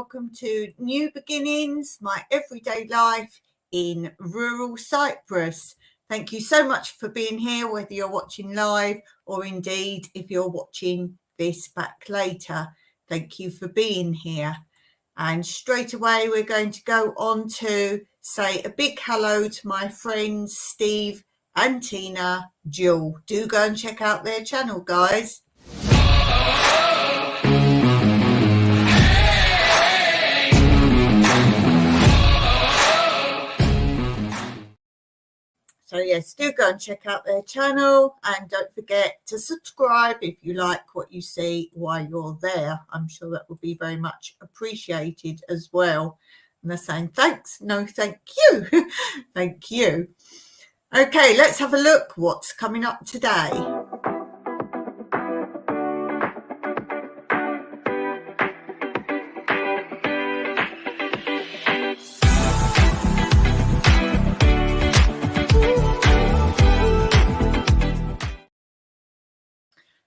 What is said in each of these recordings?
welcome to New Beginnings, my everyday life in rural Cyprus. Thank you so much for being here, whether you're watching live or indeed if you're watching this back later. Thank you for being here. And straight away, we're going to go on to say a big hello to my friends Steve and Tina Jewel. Do go and check out their channel, guys. So yes, do go and check out their channel, and don't forget to subscribe if you like what you see while you're there. I'm sure that will be very much appreciated as well. And they're saying thanks. No, thank you. Thank you. Okay, let's have a look what's coming up today.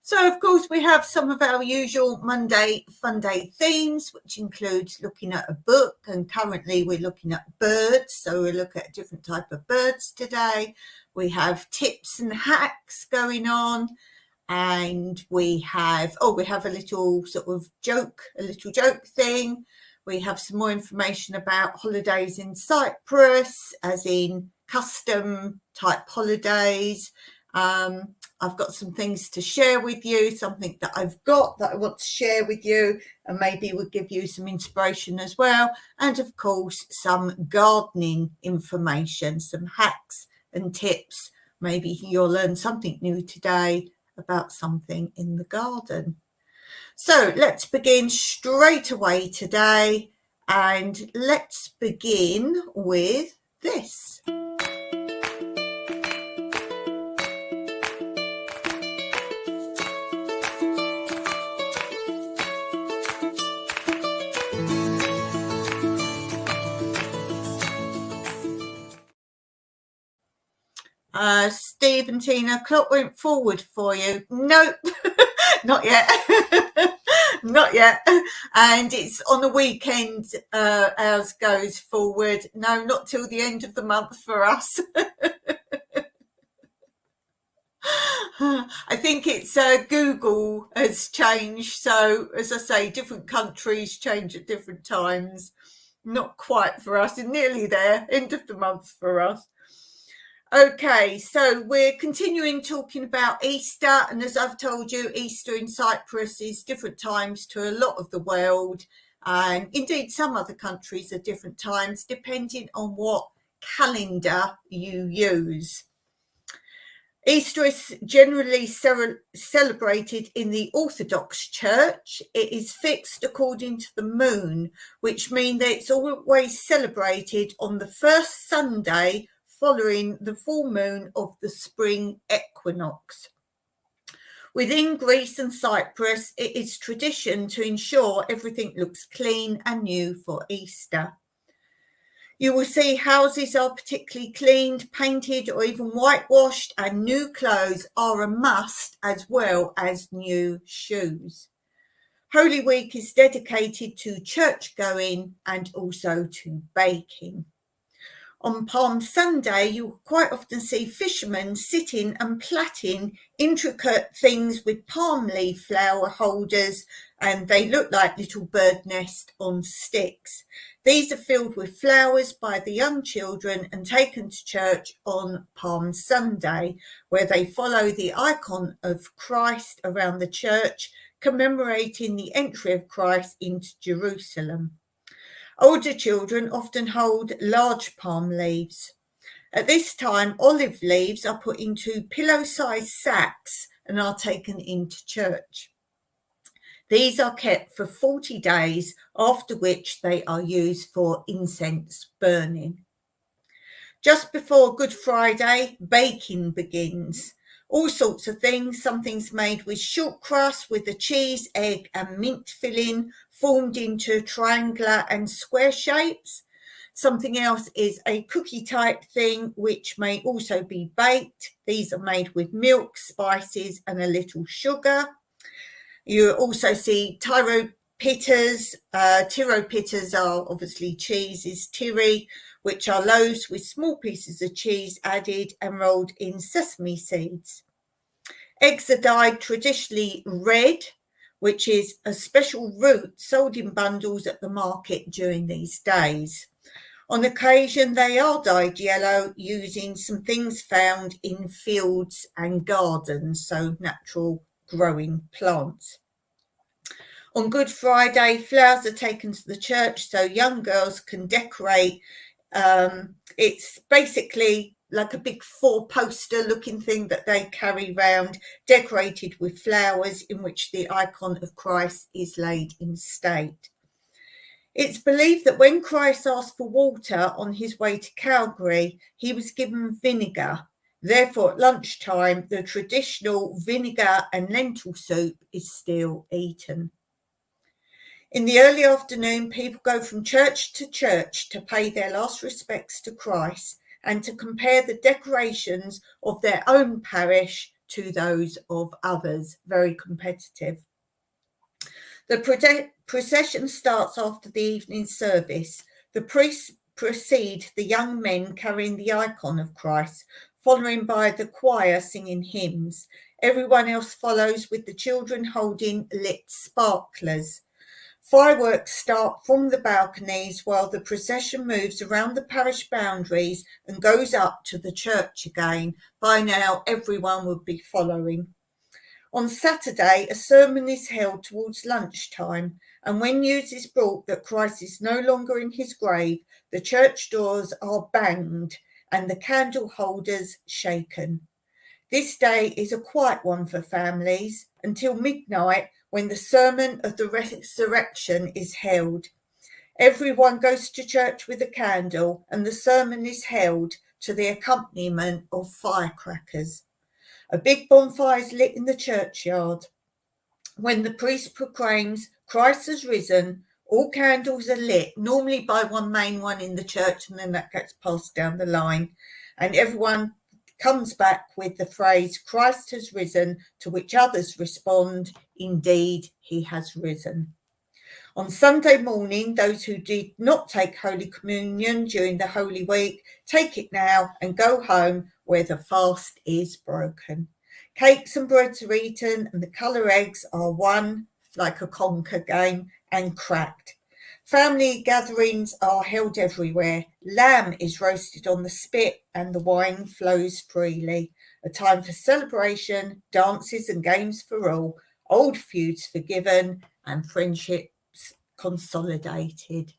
So, of course, we have some of our usual Monday Fun Day themes, which includes looking at a book, and currently we're looking at birds, so we'll look at a different type of birds today. We have tips and hacks going on, and we have a little sort of joke thing. We have some more information about holidays in Cyprus, as in custom type holidays. I've got some things to share with you, something that I've got that I want to share with you, and maybe will give you some inspiration as well. And of course, some gardening information, some hacks and tips. Maybe you'll learn something new today about something in the garden. So let's begin straight away today, and let's begin with this. Steve and Tina, clock went forward for you. Nope, not yet. Not yet. And it's on the weekend, ours goes forward. No, not till the end of the month for us. I think it's Google has changed. So, as I say, different countries change at different times. Not quite for us. It's nearly there. End of the month for us. Okay, so we're continuing talking about Easter, and as I've told you, Easter in Cyprus is different times to a lot of the world, and indeed some other countries are different times depending on what calendar you use. Easter is generally celebrated in the Orthodox Church. It is fixed according to the moon, which means that it's always celebrated on the first Sunday following the full moon of the spring equinox. Within Greece and Cyprus, it is tradition to ensure everything looks clean and new for Easter. You will see houses are particularly cleaned, painted, or even whitewashed, and new clothes are a must, as well as new shoes. Holy Week is dedicated to church going and also to baking. On Palm Sunday, you'll quite often see fishermen sitting and plaiting intricate things with palm leaf flower holders, and they look like little bird nests on sticks. These are filled with flowers by the young children and taken to church on Palm Sunday, where they follow the icon of Christ around the church, commemorating the entry of Christ into Jerusalem. Older children often hold large palm leaves. At this time, olive leaves are put into pillow-sized sacks and are taken into church. These are kept for 40 days, after which they are used for incense burning. Just before Good Friday, baking begins. All sorts of things. Something's made with short crust with a cheese, egg and mint filling formed into triangular and square shapes. Something else is a cookie type thing, which may also be baked. These are made with milk, spices and a little sugar. You also see taro pittas. Tiro pittas are obviously cheeses. Tiri, which are loaves with small pieces of cheese added and rolled in sesame seeds. Eggs are dyed traditionally red, which is a special root sold in bundles at the market during these days. On occasion, they are dyed yellow using some things found in fields and gardens, so natural growing plants. On Good Friday, flowers are taken to the church so young girls can decorate. It's basically like a big 4-poster looking thing that they carry round, decorated with flowers in which the icon of Christ is laid in state. It's believed that when Christ asked for water on his way to Calvary, he was given vinegar. Therefore, at lunchtime, the traditional vinegar and lentil soup is still eaten. In the early afternoon, people go from church to church to pay their last respects to Christ and to compare the decorations of their own parish to those of others. Very competitive. The procession starts after the evening service. The priests precede the young men carrying the icon of Christ, following by the choir singing hymns. Everyone else follows with the children holding lit sparklers. Fireworks start from the balconies while the procession moves around the parish boundaries and goes up to the church again. By now, everyone would be following. On Saturday, a sermon is held towards lunchtime, and when news is brought that Christ is no longer in his grave, the church doors are banged and the candle holders shaken. This day is a quiet one for families until midnight, when the sermon of the resurrection is held. Everyone goes to church with a candle, and the sermon is held to the accompaniment of firecrackers. A big bonfire is lit in the churchyard. When the priest proclaims Christ has risen, all candles are lit, normally by one main one in the church, and then that gets passed down the line. And everyone comes back with the phrase, Christ has risen, to which others respond, indeed, he has risen. On Sunday morning, those who did not take Holy Communion during the Holy Week take it now and go home where the fast is broken. Cakes and breads are eaten and the colour eggs are won, like a conker game, and cracked. Family gatherings are held everywhere. Lamb is roasted on the spit and the wine flows freely. A time for celebration, dances and games for all, old feuds forgiven and friendships consolidated.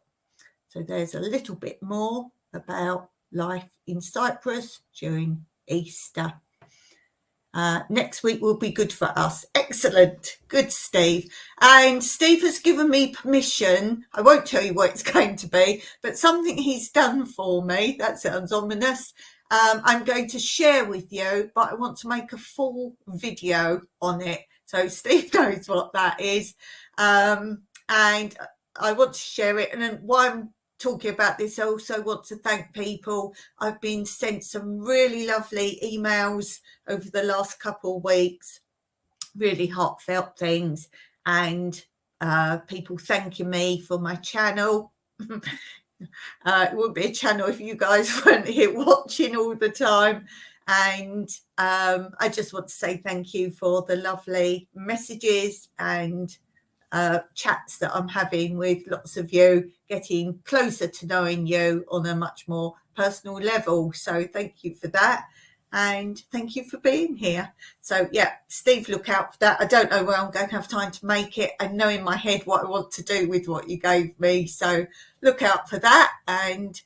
So there's a little bit more about life in Cyprus during Easter. Next week will be good for us. Excellent. Good, Steve. And Steve has given me permission. I won't tell you what it's going to be, but something he's done for me. That sounds ominous. I'm going to share with you, but I want to make a full video on it. So Steve knows what that is. And I want to share it. And then while I'm talking about this, I also want to thank people. I've been sent some really lovely emails over the last couple of weeks, really heartfelt things, and people thanking me for my channel. It wouldn't be a channel if you guys weren't here watching all the time. And I just want to say thank you for the lovely messages and chats that I'm having with lots of you, getting closer to knowing you on a much more personal level. So thank you for that. And thank you for being here. So yeah, Steve, look out for that. I don't know where I'm going to have time to make it. I know in my head what I want to do with what you gave me. So look out for that. And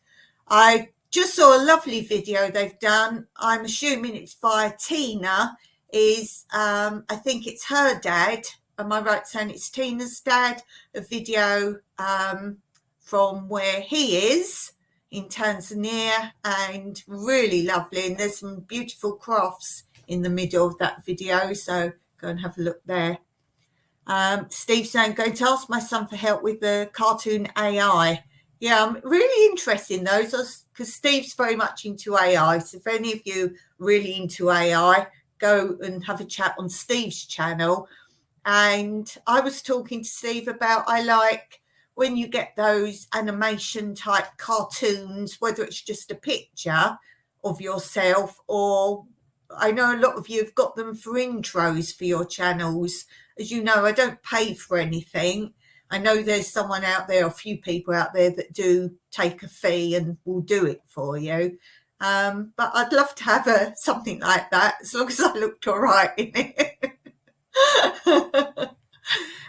I just saw a lovely video they've done. I'm assuming it's via Tina. I think it's her dad. Am I right saying it's Tina's dad? A video from where he is in Tanzania, and really lovely. And there's some beautiful crafts in the middle of that video, so go and have a look there. Steve saying, going to ask my son for help with the cartoon AI. Yeah, I'm really interested in those because Steve's very much into AI. So if any of you really into AI, go and have a chat on Steve's channel. And I was talking to Steve about I like when you get those animation type cartoons, whether it's just a picture of yourself, or I know a lot of you have got them for intros for your channels. As you know, I don't pay for anything. I know there's someone out there, a few people out there that do take a fee and will do it for you. But I'd love to have something like that, as long as I looked all right in it.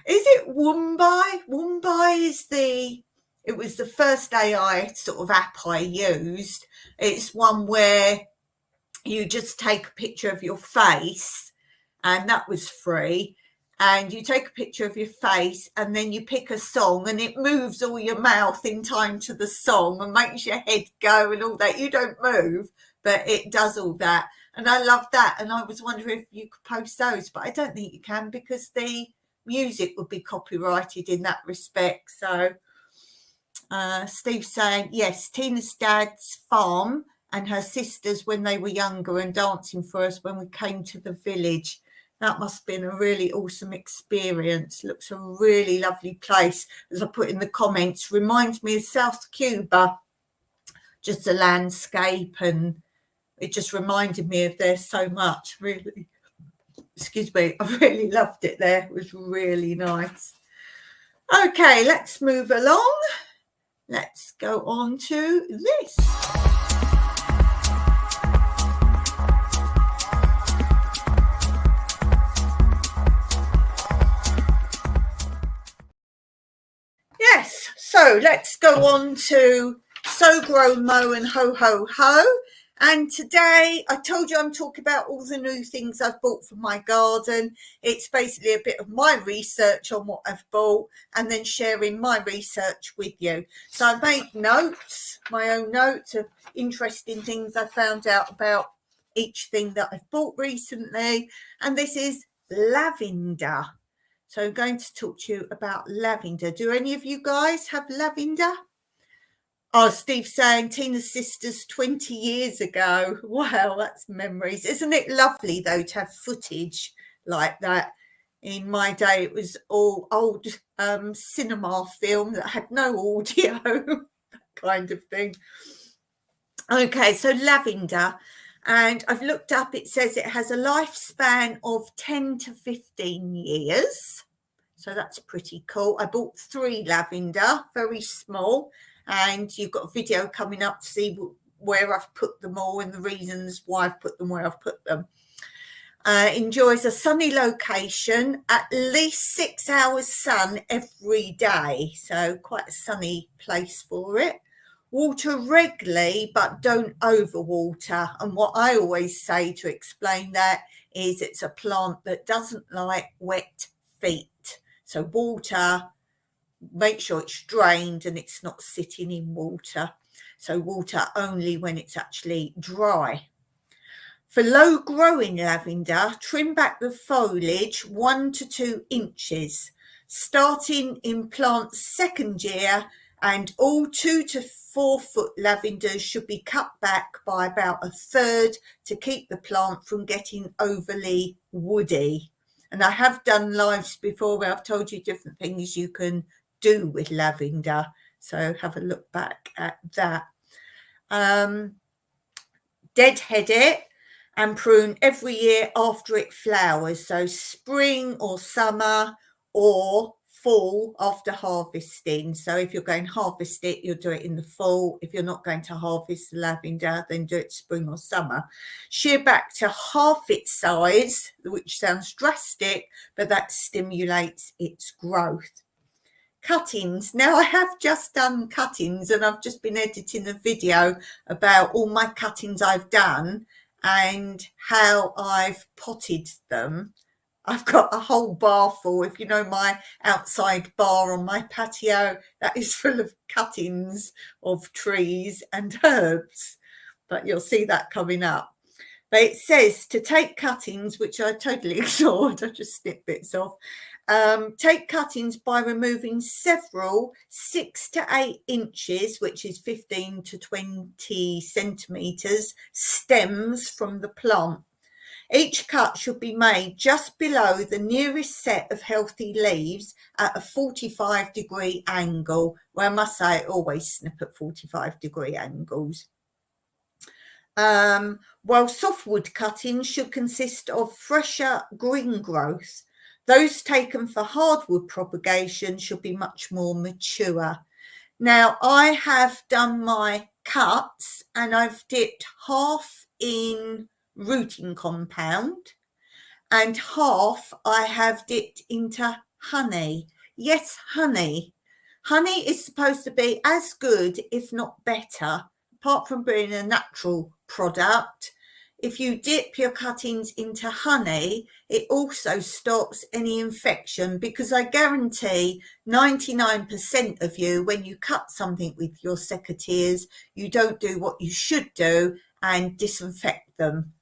Is it Woombai? Woombai is it was the first AI sort of app I used. It's one where you just take a picture of your face, and that was free. And you take a picture of your face and then you pick a song and it moves all your mouth in time to the song and makes your head go and all that. You don't move, but it does all that. And I love that. And I was wondering if you could post those, but I don't think you can because the music would be copyrighted in that respect. So Steve's saying, yes, Tina's dad's farm and her sisters when they were younger and dancing for us when we came to the village. That must have been a really awesome experience. Looks a really lovely place. As I put in the comments, reminds me of South Cuba, just a landscape, and it just reminded me of there so much, really. Excuse me, I really loved it there. It was really nice. Okay, let's move along. Let's go on to this. Yes, so let's go on to So Grow Mo and Ho Ho Ho. And today I told you I'm talking about all the new things I've bought for my garden. It's basically a bit of my research on what I've bought and then sharing my research with you. So I made notes, my own notes of interesting things I found out about each thing that I've bought recently. And this is lavender. So I'm going to talk to you about lavender. Do any of you guys have lavender? Oh, Steve's saying Tina's sisters 20 years ago. Wow, that's memories. Isn't it lovely, though, to have footage like that? In my day, it was all old cinema film that had no audio, that kind of thing. Okay, so lavender. And I've looked up, it says it has a lifespan of 10 to 15 years. So that's pretty cool. I bought 3 lavender, very small. And you've got a video coming up to see where I've put them all and the reasons why I've put them where I've put them. Enjoys a sunny location, at least 6 hours sun every day. So quite a sunny place for it. Water regularly, but don't overwater. And what I always say to explain that is it's a plant that doesn't like wet feet. So water, make sure it's drained and it's not sitting in water. So water only when it's actually dry. For low growing lavender, trim back the foliage 1 to 2 inches, starting in plant's second year, and all 2 to 4 foot lavenders should be cut back by about a third to keep the plant from getting overly woody. And I have done lives before where I've told you different things you can do with lavender. So have a look back at that. Deadhead it and prune every year after it flowers. So spring or summer or fall after harvesting. So if you're going to harvest it, you'll do it in the fall. If you're not going to harvest the lavender, then do it spring or summer. Shear back to half its size, which sounds drastic, but that stimulates its growth. Cuttings. Now I have just done cuttings and I've just been editing a video about all my cuttings I've done and how I've potted them. I've got a whole bar full. If you know my outside bar on my patio, that is full of cuttings of trees and herbs, but you'll see that coming up. But it says to take cuttings, which I totally ignored, I just snipped bits off. Take cuttings by removing several 6 to 8 inches, which is 15 to 20 centimetres, stems from the plant. Each cut should be made just below the nearest set of healthy leaves at a 45-degree angle, where I must say I always snip at 45-degree angles. While softwood cuttings should consist of fresher green growth, those taken for hardwood propagation should be much more mature. Now, I have done my cuts and I've dipped half in rooting compound and half I have dipped into honey. Yes, honey. Honey is supposed to be as good, if not better, apart from being a natural product. If you dip your cuttings into honey, it also stops any infection, because I guarantee 99% of you, when you cut something with your secateurs, you don't do what you should do and disinfect them.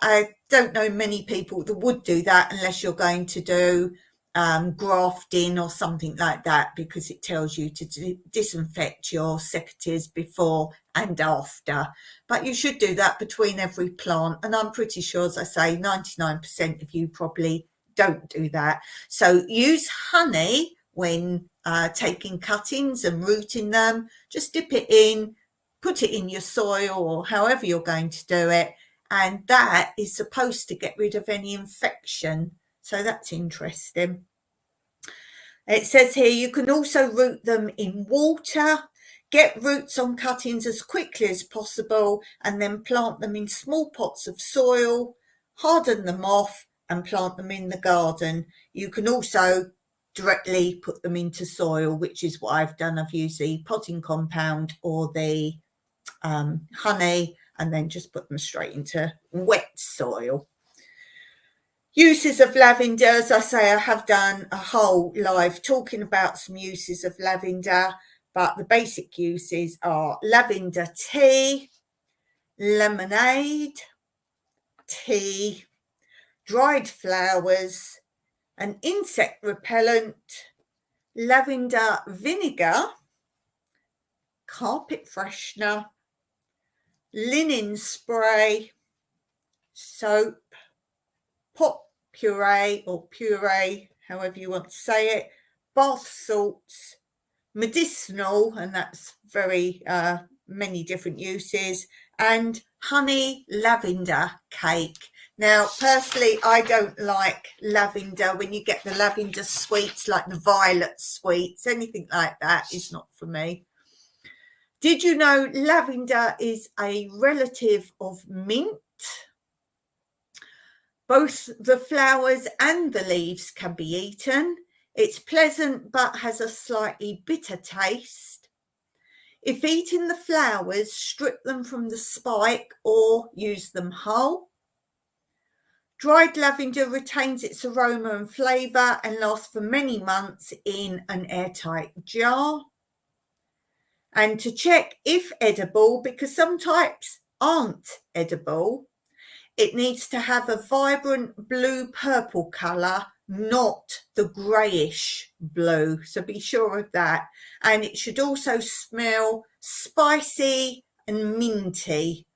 I don't know many people that would do that unless you're going to do grafting or something like that, because it tells you to disinfect your secateurs before and after. But you should do that between every plant, and I'm pretty sure, as I say, 99% of you probably don't do that. So use honey when taking cuttings and rooting them. Just dip it in, put it in your soil or however you're going to do it, and that is supposed to get rid of any infection. So that's interesting. It says here you can also root them in water. Get roots on cuttings as quickly as possible and then plant them in small pots of soil, harden them off and plant them in the garden. You can also directly put them into soil, which is what I've done. I've used the potting compound or the honey and then just put them straight into wet soil. Uses of lavender, as I say, I have done a whole live talking about some uses of lavender, but the basic uses are lavender tea, lemonade, tea, dried flowers, an insect repellent, lavender vinegar, carpet freshener, linen spray, soap, pot puree or puree, however you want to say it, bath salts, medicinal, and that's very many different uses, and honey lavender cake. Now, personally, I don't like lavender. When you get the lavender sweets, like the violet sweets, anything like that is not for me. Did you know lavender is a relative of mint? Both the flowers and the leaves can be eaten. It's pleasant but has a slightly bitter taste. If eating the flowers, strip them from the spike or use them whole. Dried lavender retains its aroma and flavour and lasts for many months in an airtight jar. And to check if edible, because some types aren't edible, it needs to have a vibrant blue-purple colour, not the greyish blue. So be sure of that. And it should also smell spicy and minty.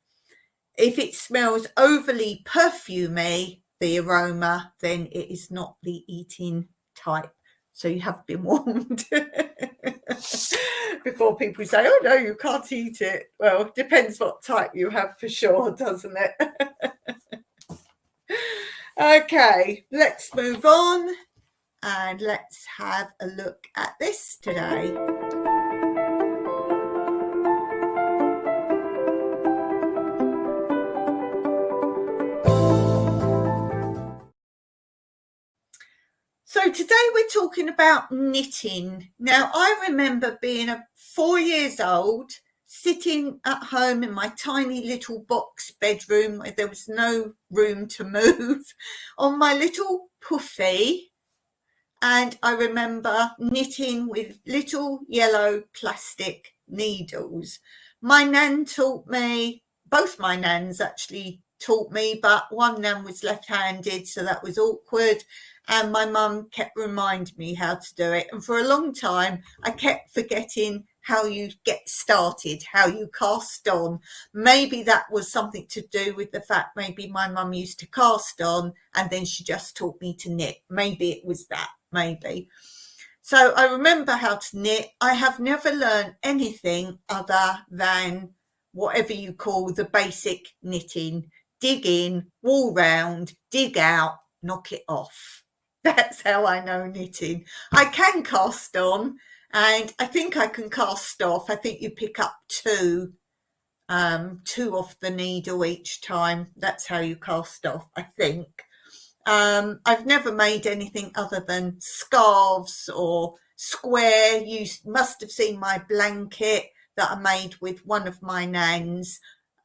If it smells overly perfumey, the aroma, then it is not the eating type. So you have been warned before people say, oh no, you can't eat it. Well, it depends what type you have for sure, doesn't it? Okay, let's move on and let's have a look at this today. So today we're talking about knitting. Now, I remember being 4 years old, sitting at home in my tiny little box bedroom where there was no room to move, on my little puffy, and I remember knitting with little yellow plastic needles. My nan taught me, both my nans actually taught me, but one nan was left-handed, so that was awkward, and my mum kept reminding me how to do it, and for a long time I kept forgetting how you get started, how you cast on. Maybe that was something to do with the fact maybe my mum used to cast on and then she just taught me to knit. Maybe it was that, maybe. So I remember how to knit. I have never learned anything other than whatever you call the basic knitting. Dig in, wool round, dig out, knock it off. That's how I know knitting. I can cast on, and I think I can cast off. I think you pick up two off the needle each time. That's how you cast off, I think. I've never made anything other than scarves or square. You must have seen my blanket that I made with one of my nans,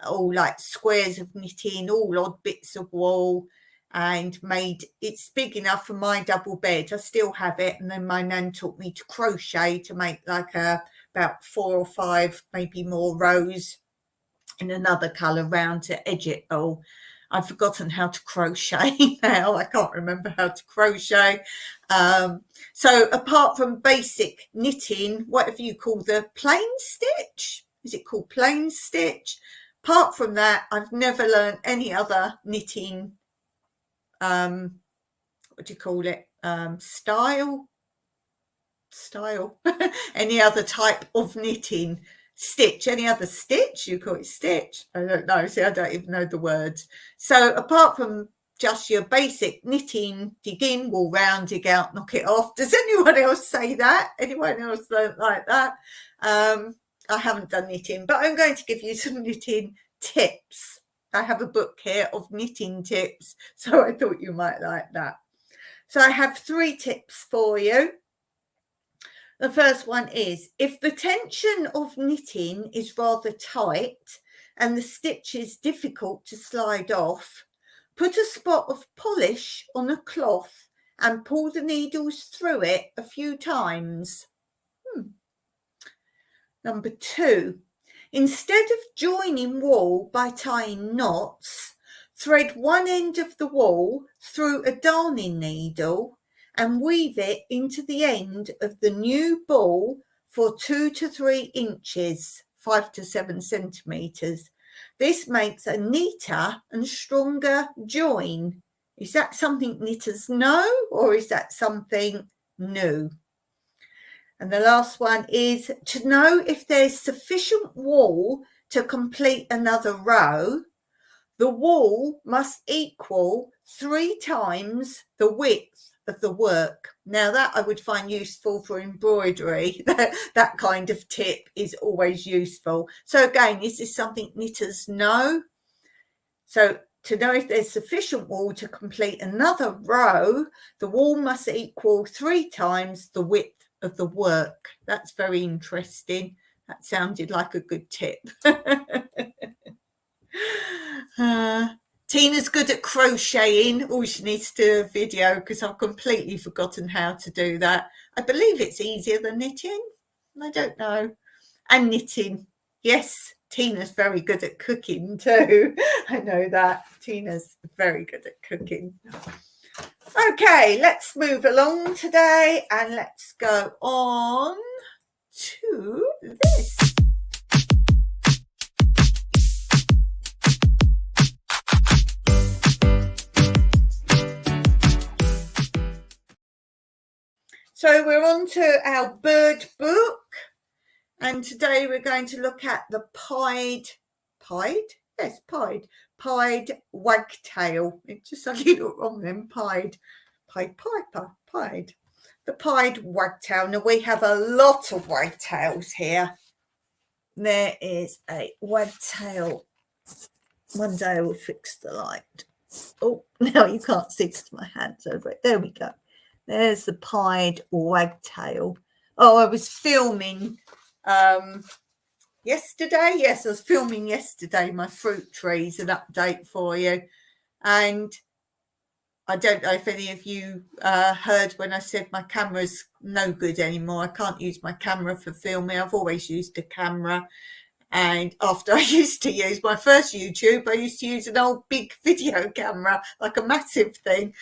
all like squares of knitting, all odd bits of wool, and made it's big enough for my double bed. I still have it, and then my nan taught me to crochet to make like about 4 or 5, maybe more rows in another colour round to edge it all. I've forgotten how to crochet now. I can't remember how to crochet. So apart from basic knitting, whatever you call the plain stitch, is it called plain stitch? Apart from that, I've never learned any other knitting, what do you call it? Style, any other type of knitting. Stitch, any other stitch? You call it stitch? I don't know. See, I don't even know the words. So apart from just your basic knitting, dig in, wool round, dig out, knock it off. Does anyone else say that? Anyone else don't like that? I haven't done knitting, but I'm going to give you some knitting tips. I have a book here of knitting tips, so I thought you might like that. So I have 3 tips for you. The first one is, if the tension of knitting is rather tight and the stitch is difficult to slide off, put a spot of polish on a cloth and pull the needles through it a few times. Number 2, instead of joining wool by tying knots, thread one end of the wool through a darning needle and weave it into the end of the new ball for 2 to 3 inches, 5 to 7 centimetres. This makes a neater and stronger join. Is that something knitters know, or is that something new? And the last one is to know if there's sufficient wool to complete another row. The wool must equal 3 times the width of the work. Now that I would find useful for embroidery. That kind of tip is always useful. So again, is this something knitters know? So to know if there's sufficient wool to complete another row, the wool must equal 3 times the width of the work. That's very interesting. That sounded like a good tip. Tina's good at crocheting. Oh, she needs to do a video because I've completely forgotten how to do that. I believe it's easier than knitting. I don't know. And knitting. Yes, Tina's very good at cooking too. I know that. Tina's very good at cooking. Okay, let's move along today and let's go on to this. So we're on to our bird book, and today we're going to look at the pied wagtail. It just suddenly looked wrong then. Pied. The pied wagtail. Now we have a lot of wagtails here. There is a wagtail. One day I will fix the light. Oh, now you can't see because my hand's over it. There we go. There's the pied wagtail. Oh, I was filming yesterday. Yes, I was filming yesterday my fruit trees, an update for you. And I don't know if any of you heard when I said my camera's no good anymore. I can't use my camera for filming. I've always used a camera. And after I used to use my first YouTube, I used to use an old big video camera, like a massive thing.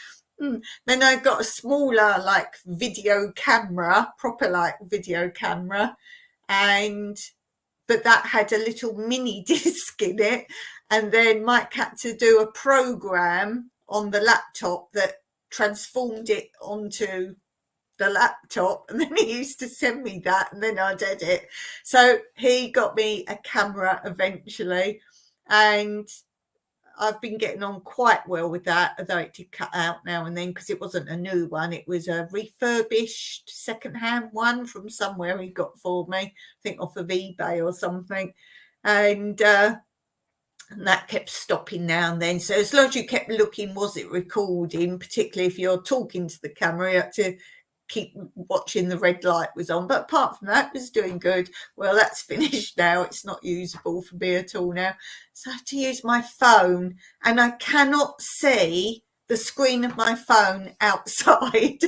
Then I got a smaller like video camera, proper like video camera, but that had a little mini disc in it, and then Mike had to do a program on the laptop that transformed it onto the laptop, and then he used to send me that, and then I'd edit. So he got me a camera eventually, and I've been getting on quite well with that, although it did cut out now and then because it wasn't a new one. It was a refurbished second-hand one from somewhere he got for me, I think off of eBay or something. And that kept stopping now and then. So as long as you kept looking, was it recording, particularly if you're talking to the camera, you had to keep watching the red light was on. But apart from that, it was doing good. Well, that's finished now. It's not usable for me at all now. So I have to use my phone, and I cannot see the screen of my phone outside.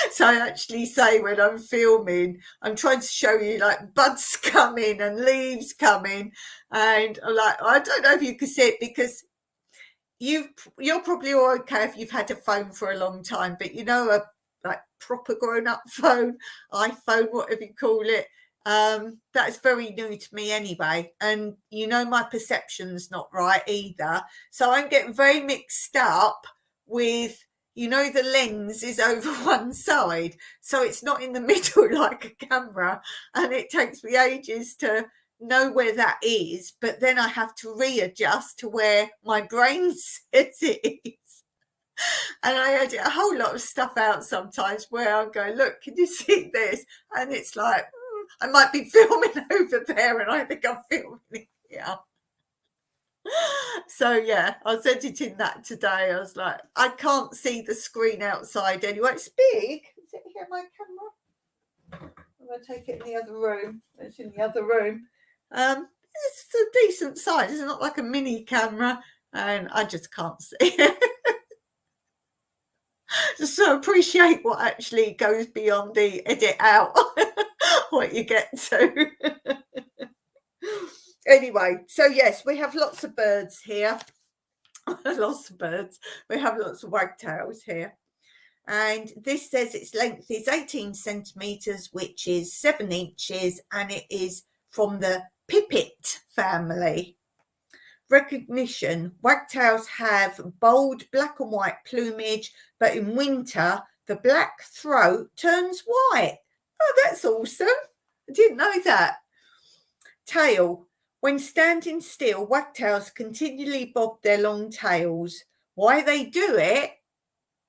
So I actually say when I'm filming, I'm trying to show you like buds coming and leaves coming, and I'm like, I don't know if you can see it because you're probably all okay if you've had a phone for a long time, but you know, a like proper grown-up phone, iPhone, whatever you call it, that is very new to me anyway, and you know my perception's not right either, so I'm getting very mixed up with, you know, the lens is over one side, so it's not in the middle like a camera, and it takes me ages to know where that is, but then I have to readjust to where my brain says it is. And I edit a whole lot of stuff out sometimes where I'll go, look, can you see this? And it's like, I might be filming over there and I think I'm filming here. So yeah, I was editing that today. I was like, I can't see the screen outside anyway. It's big. Is it here, my camera? I'm going to take it in the other room. It's in the other room. It's a decent size. It's not like a mini camera, and I just can't see it. So appreciate what actually goes beyond the edit out, what you get to. Anyway, so yes, we have lots of birds here. Lots of birds. We have lots of wagtails here. And this says its length is 18 centimetres, which is 7 inches, and it is from the pipit family. Recognition: wagtails have bold black and white plumage, but in winter the black throat turns white. Oh, that's awesome. I didn't know that. Tail: when standing still, wagtails continually bob their long tails. Why they do it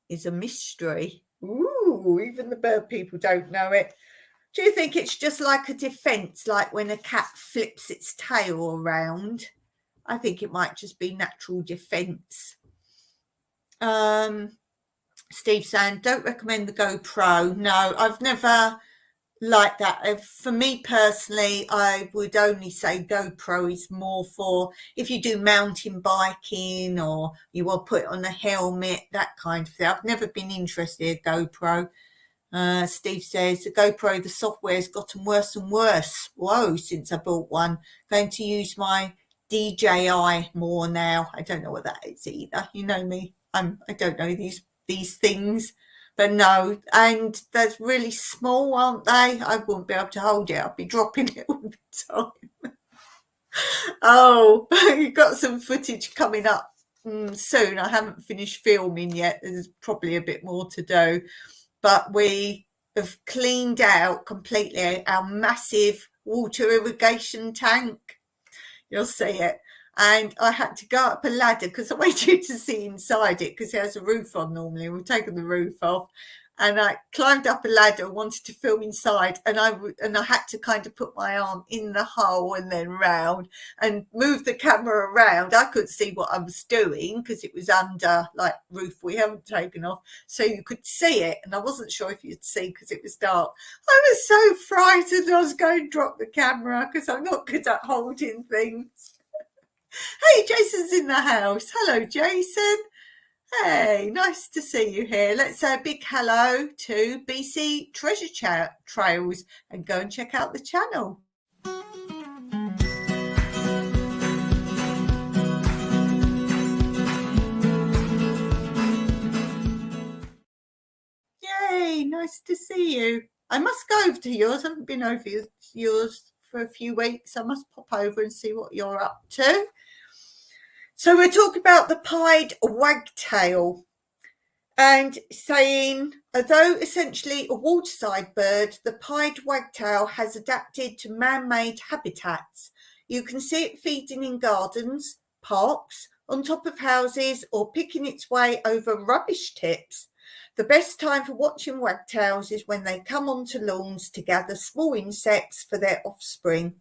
is a mystery. Ooh, even the bird people don't know it. Do you think it's just like a defense, like when a cat flips its tail around? I think it might just be natural defense. Steve saying, don't recommend the GoPro. No, I've never liked that. For me personally, I would only say GoPro is more for if you do mountain biking or you want to put it on a helmet, that kind of thing. I've never been interested in GoPro. Steve says, the GoPro, the software's gotten worse and worse. Whoa, since I bought one. Going to use my DJI more now. I don't know what that is either. You know me. I don't know these things. But no, and they're really small, aren't they? I wouldn't be able to hold it. I'd be dropping it all the time. Oh, you've got some footage coming up soon. I haven't finished filming yet. There's probably a bit more to do. But we have cleaned out completely our massive water irrigation tank. You'll see it. And I had to go up a ladder because I wanted you to see inside it because it has a roof on normally. We've taken the roof off. And I climbed up a ladder and wanted to film inside. And I had to kind of put my arm in the hole and then round and move the camera around. I couldn't see what I was doing because it was under like roof we haven't taken off. So you could see it. And I wasn't sure if you'd see because it was dark. I was so frightened I was going to drop the camera because I'm not good at holding things. Hey, Jason's in the house. Hello, Jason. Hey, nice to see you here. Let's say a big hello to BC Treasure Trails and go and check out the channel. Yay, nice to see you. I must go over to yours. I haven't been over yours for a few weeks. I must pop over and see what you're up to. So we're talking about the pied wagtail and saying, although essentially a waterside bird, the pied wagtail has adapted to man-made habitats. You can see it feeding in gardens, parks, on top of houses, or picking its way over rubbish tips. The best time for watching wagtails is when they come onto lawns to gather small insects for their offspring.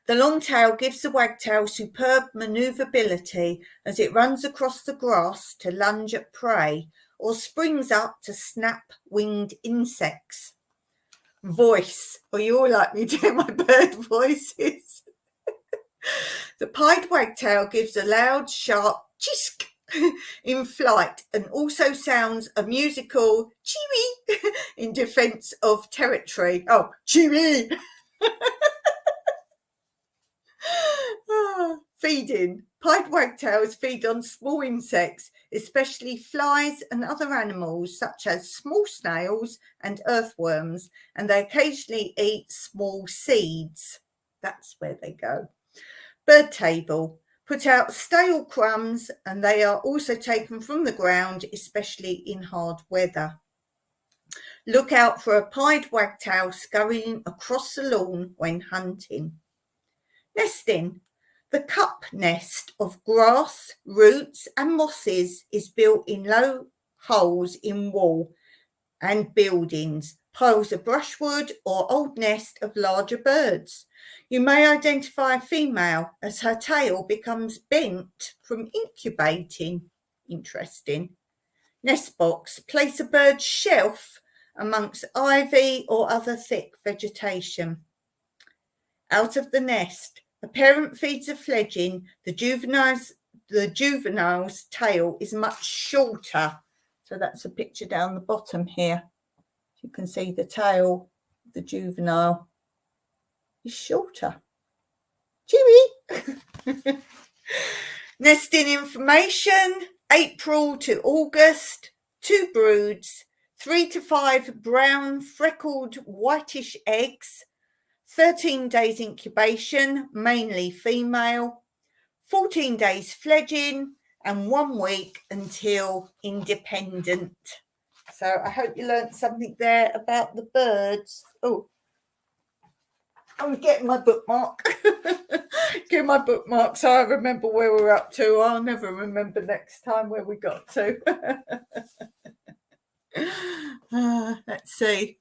The long tail gives the wagtail superb manoeuvrability as it runs across the grass to lunge at prey or springs up to snap winged insects. Voice. Well, you all like me doing my bird voices. The pied wagtail gives a loud, sharp chisk in flight and also sounds a musical cheery in defense of territory. Oh, cheery! Feeding. Pied wagtails feed on small insects, especially flies and other animals such as small snails and earthworms, and they occasionally eat small seeds. That's where they go. Bird table. Put out stale crumbs, and they are also taken from the ground, especially in hard weather. Look out for a pied wagtail scurrying across the lawn when hunting. Nesting. The cup nest of grass, roots and mosses is built in low holes in wall and buildings, piles of brushwood or old nest of larger birds. You may identify a female as her tail becomes bent from incubating. Interesting. Nest box. Place a bird's shelf amongst ivy or other thick vegetation. Out of the nest. A parent feeds a fledgling. The juvenile's tail is much shorter. So that's a picture down the bottom here. You can see the tail of the juvenile is shorter. Cheery! Nesting information. April to August. 2 broods. 3 to 5 brown freckled whitish eggs. 13 days incubation, mainly female, 14 days fledging, and 1 week until independent. So I hope you learned something there about the birds. Oh, I'm getting my bookmark. Get my bookmark so I remember where we're up to. I'll never remember next time where we got to. Let's see.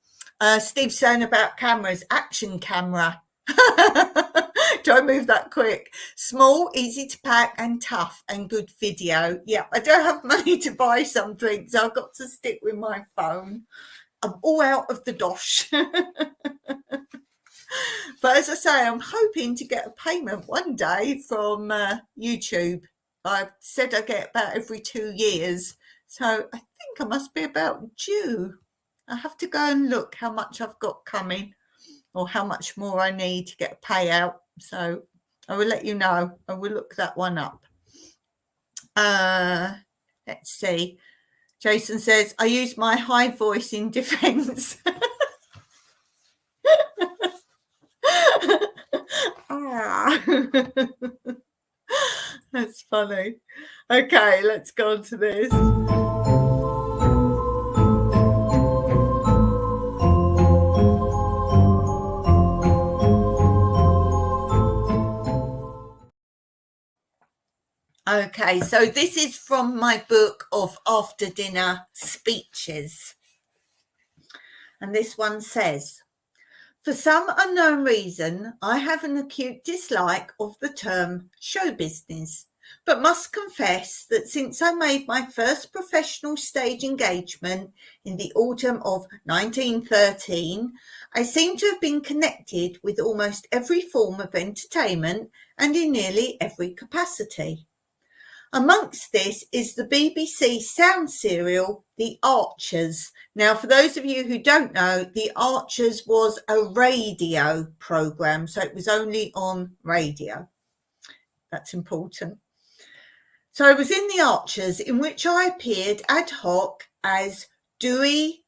Steve's saying about cameras, action camera. Do I move that quick? Small, easy to pack and tough and good video. Yeah, I don't have money to buy something, so I've got to stick with my phone. I'm all out of the dosh. But as I say, I'm hoping to get a payment one day from YouTube. I've said I get about every 2 years. So I think I must be about due. I have to go and look how much I've got coming or how much more I need to get a payout. So I will let you know. I will look that one up. Let's see. Jason says, I use my high voice in defense. That's funny. Okay, let's go on to this. Okay, so this is from my book of after dinner speeches. And this one says, for some unknown reason, I have an acute dislike of the term show business, but must confess that since I made my first professional stage engagement in the autumn of 1913, I seem to have been connected with almost every form of entertainment and in nearly every capacity. Amongst this is the BBC sound serial, The Archers. Now, for those of you who don't know, The Archers was a radio programme, so it was only on radio. That's important. So I was in The Archers, in which I appeared ad hoc as Dewey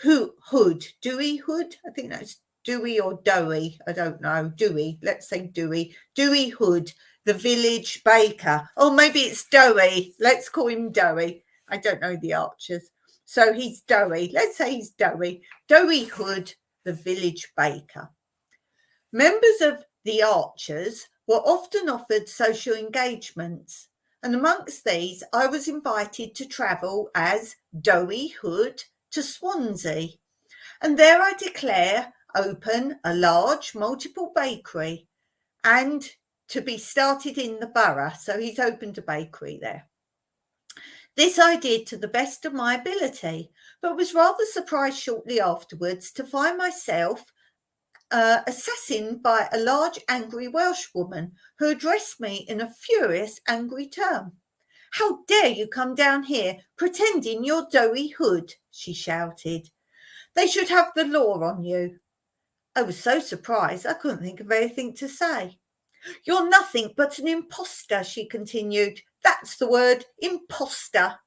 Dewey Hood. I think that's Dewey or Dowie. I don't know. Dewey. Let's say Dewey. Dewey Hood, the village baker. Oh, maybe it's Dowie. Let's call him Dowie. I don't know the Archers. So he's Dowie. Let's say he's Dowie. Dowie Hood, the village baker. Members of the Archers were often offered social engagements, and amongst these I was invited to travel as Dowie Hood to Swansea, and there I declare open a large multiple bakery and to be started in the borough. So he's opened a bakery there. This I did to the best of my ability, but was rather surprised shortly afterwards to find myself assassinated by a large angry Welshwoman who addressed me in a furious angry tone. "How dare you come down here pretending you're Dowie Hood?" she shouted. "They should have the law on you." I was so surprised I couldn't think of anything to say. "You're nothing but an imposter," she continued. "That's the word, imposter."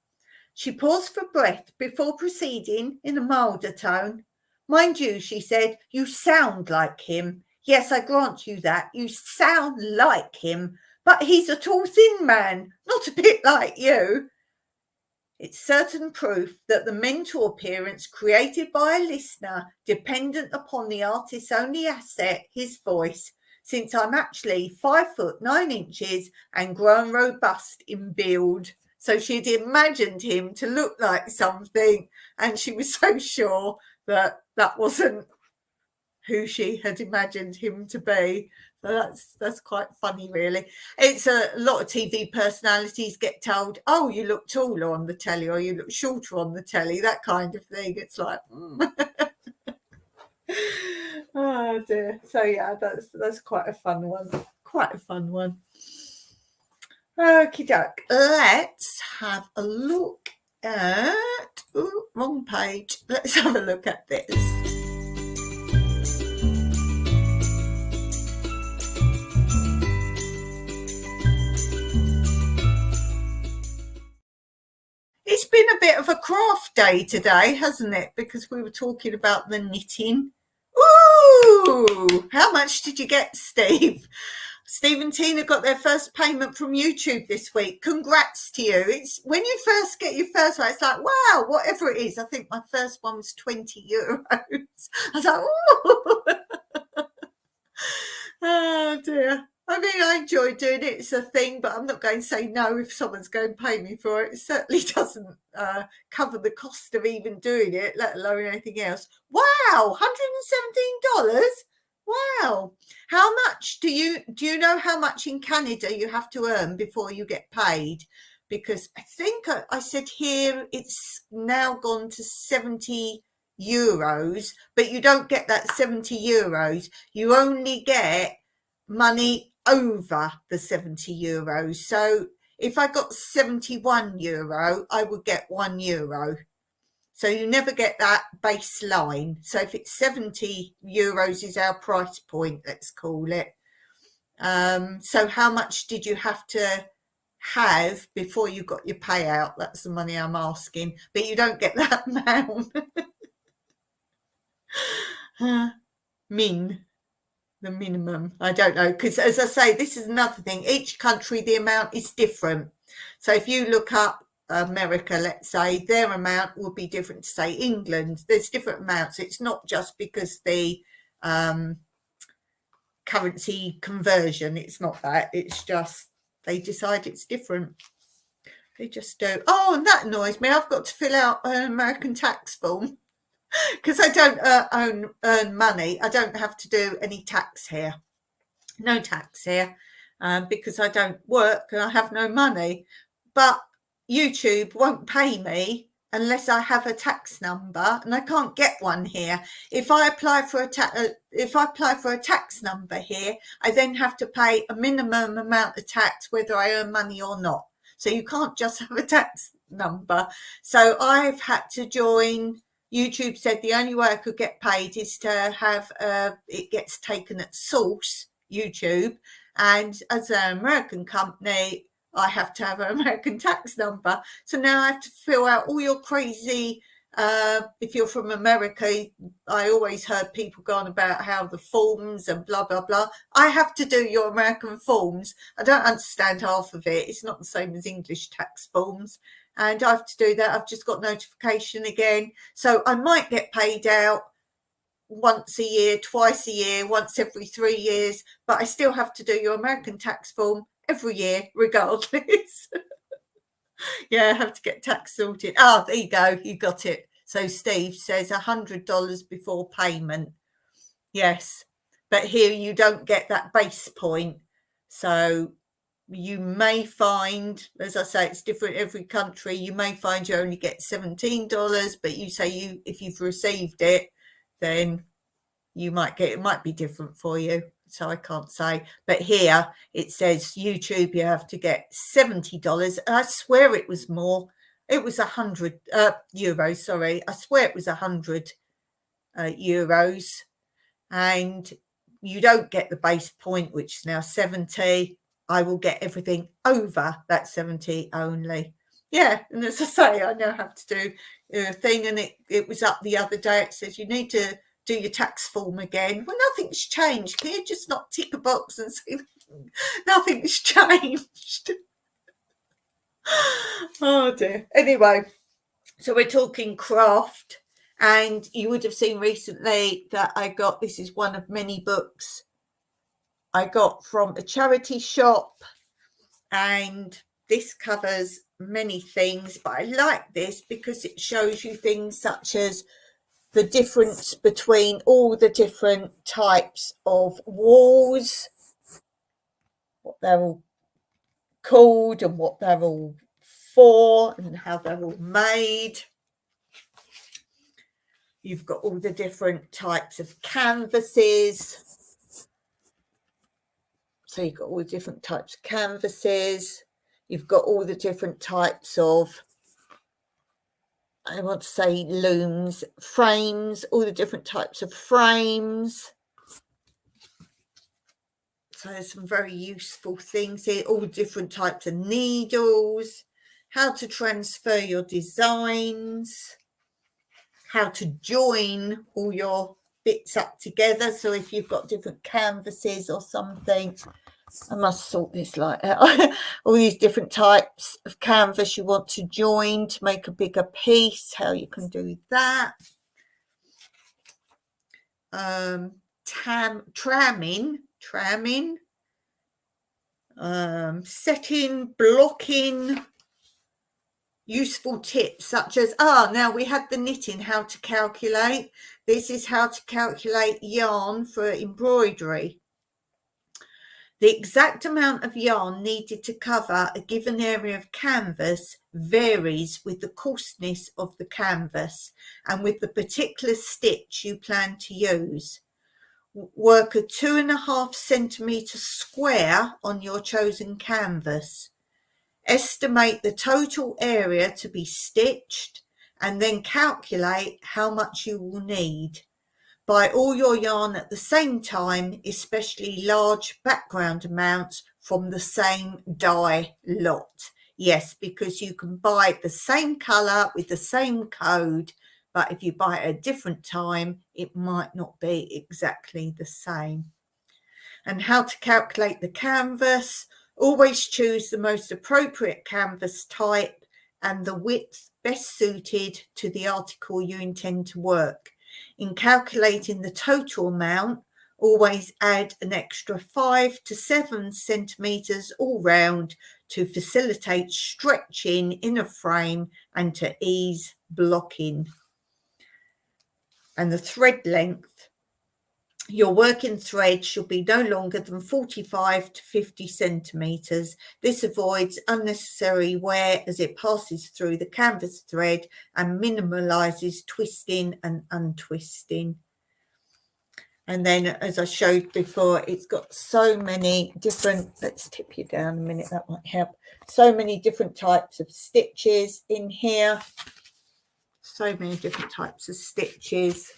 She paused for breath before proceeding in a milder tone. "Mind you," she said, "you sound like him. Yes, I grant you that. You sound like him. But he's a tall, thin man, not a bit like you." It's certain proof that the mental appearance created by a listener dependent upon the artist's only asset, his voice, since I'm actually 5'9" and grown robust in build. So she'd imagined him to look like something, and she was so sure that that wasn't who she had imagined him to be. So that's quite funny, really. It's a lot of TV personalities get told, "Oh, you look taller on the telly," or "You look shorter on the telly," that kind of thing. It's like, oh dear. So yeah, that's quite a fun one. Quite a fun one. Okie doke. Let's have a look at wrong page. Let's have a look at this. It's been a bit of a craft day today, hasn't it? Because we were talking about the knitting. Ooh, how much did you get, Steve? Steve and Tina got their first payment from YouTube this week. Congrats to you. It's when you first get your first one, it's like, wow, whatever it is. I think my first one was €20. I was like, ooh. Oh dear. I mean, I enjoy doing it. It's a thing, but I'm not going to say no if someone's going to pay me for it. It certainly doesn't cover the cost of even doing it, let alone anything else. Wow, $117. Wow. How much do you know how much in Canada you have to earn before you get paid? Because I think I said here it's now gone to €70, but you don't get that €70. You only get money over the €70. So if I got €71, I would get €1. So you never get that baseline. So if it's €70 is our price point, let's call it. So how much did you have to have before you got your payout? That's the money I'm asking. But you don't get that amount. The minimum. I don't know. Because as I say, this is another thing. Each country, the amount is different. So if you look up America, let's say, their amount will be different to, say, England. There's different amounts. It's not just because the currency conversion. It's not that. It's just they decide it's different. They just do. Oh, and that annoys me. I've got to fill out an American tax form because I don't earn money. I don't have to do any tax here. No tax here because I don't work and I have no money. But YouTube won't pay me unless I have a tax number, and I can't get one here. If I apply for a tax number here, I then have to pay a minimum amount of tax whether I earn money or not. So you can't just have a tax number. So I've had to join. YouTube said the only way I could get paid is to have it gets taken at source, YouTube, and as an American company, I have to have an American tax number. So now I have to fill out all your crazy If you're from America, I always heard people going about how the forms and blah, blah, blah. I have to do your American forms. I don't understand half of it. It's not the same as English tax forms. And I have to do that. I've just got notification again. So I might get paid out once a year, twice a year, once every 3 years, but I still have to do your American tax form every year, regardless. Yeah, I have to get tax sorted. Ah, there you go. You got it. So Steve says $100 before payment. Yes, but here you don't get that base point. So you may find, as I say, it's different every country. You may find you only get $17, but you say if you've received it, then you might get, it might be different for you. So I can't say, but here it says YouTube, you have to get $70. I swear it was more. It was 100 euros. Sorry, I swear it was 100 euros, and you don't get the base point, which is now 70. I will get everything over that 70 only. Yeah, and as I say, I now have to do a thing, and it was up the other day. It says you need to do your tax form again. Well, nothing's changed. Can you just not tick a box and say nothing's changed? Oh dear. Anyway, so we're talking craft, and you would have seen recently that I got, this is one of many books I got from a charity shop, and this covers many things, but I like this because it shows you things such as the difference between all the different types of walls, what they're all called and what they're all for and how they're all made. You've got all the different types of canvases. So you've got all the different types of canvases. You've got all the different types of, I want to say looms, frames, all the different types of frames. So there's some very useful things here, all different types of needles, how to transfer your designs, how to join all your bits up together. So if you've got different canvases or something, I must sort this like out. All these different types of canvas you want to join to make a bigger piece, how you can do that. Tramming, setting, blocking, useful tips such as, now we had the knitting, how to calculate. This is how to calculate yarn for embroidery. The exact amount of yarn needed to cover a given area of canvas varies with the coarseness of the canvas and with the particular stitch you plan to use. Work a 2.5 centimetre square on your chosen canvas. Estimate the total area to be stitched and then calculate how much you will need. Buy all your yarn at the same time, especially large background amounts from the same dye lot. Yes, because you can buy the same colour with the same code, but if you buy it at a different time, it might not be exactly the same. And how to calculate the canvas. Always choose the most appropriate canvas type and the width best suited to the article you intend to work. In calculating the total amount, always add an extra 5 to 7 centimetres all round to facilitate stretching in a frame and to ease blocking. And the thread length. Your working thread should be no longer than 45 to 50 centimetres. This avoids unnecessary wear as it passes through the canvas thread and minimalises twisting and untwisting. And then, as I showed before, it's got so many different, let's tip you down a minute, that might help. So many different types of stitches in here. So many different types of stitches.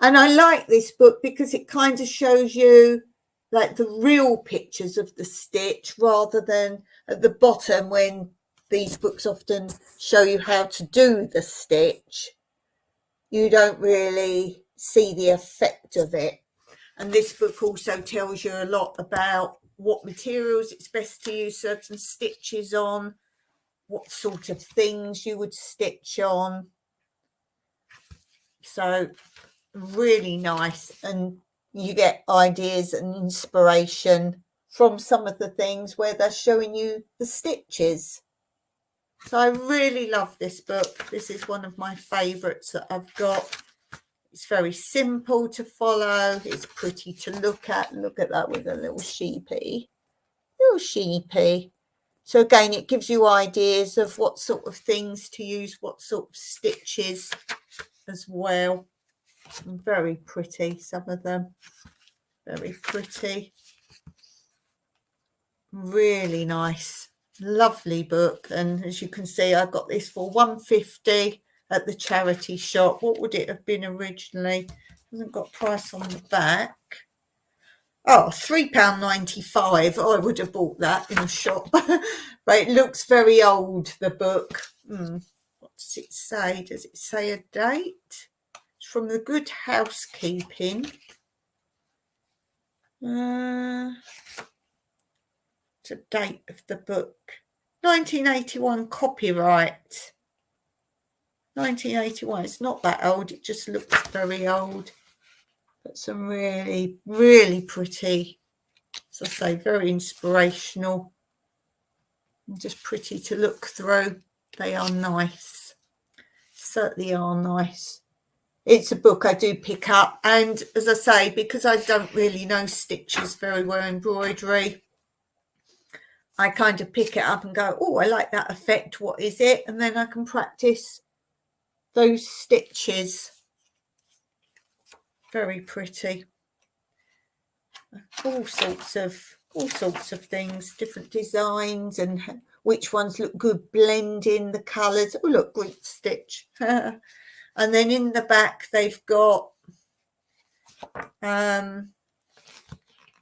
And I like this book because it kind of shows you like the real pictures of the stitch rather than at the bottom when these books often show you how to do the stitch, you don't really see the effect of it. And this book also tells you a lot about what materials it's best to use certain stitches on, what sort of things you would stitch on. So really nice, and you get ideas and inspiration from some of the things where they're showing you the stitches. So I really love this book. This is one of my favourites that I've got. It's very simple to follow. It's pretty to look at. Look at that with a little sheepy. Little sheepy. So again, it gives you ideas of what sort of things to use, what sort of stitches as well. And very pretty, some of them. Very pretty. Really nice. Lovely book. And as you can see, I got this for £1.50 at the charity shop. What would it have been originally? Hasn't got price on the back. Oh, £3.95. I would have bought that in a shop. But it looks very old, the book. What does it say? Does it say a date? It's from the Good Housekeeping. The date of the book. 1981 copyright. 1981. It's not that old. It just looks very old. But some really, really pretty, as I say, very inspirational. And just pretty to look through. They are nice. Certainly are nice. It's a book I do pick up. And as I say, because I don't really know stitches very well, embroidery, I kind of pick it up and go, oh, I like that effect. What is it? And then I can practice those stitches. Very pretty. All sorts of things, different designs, and which ones look good blending the colours. Oh, look, Greek stitch. And then in the back they've got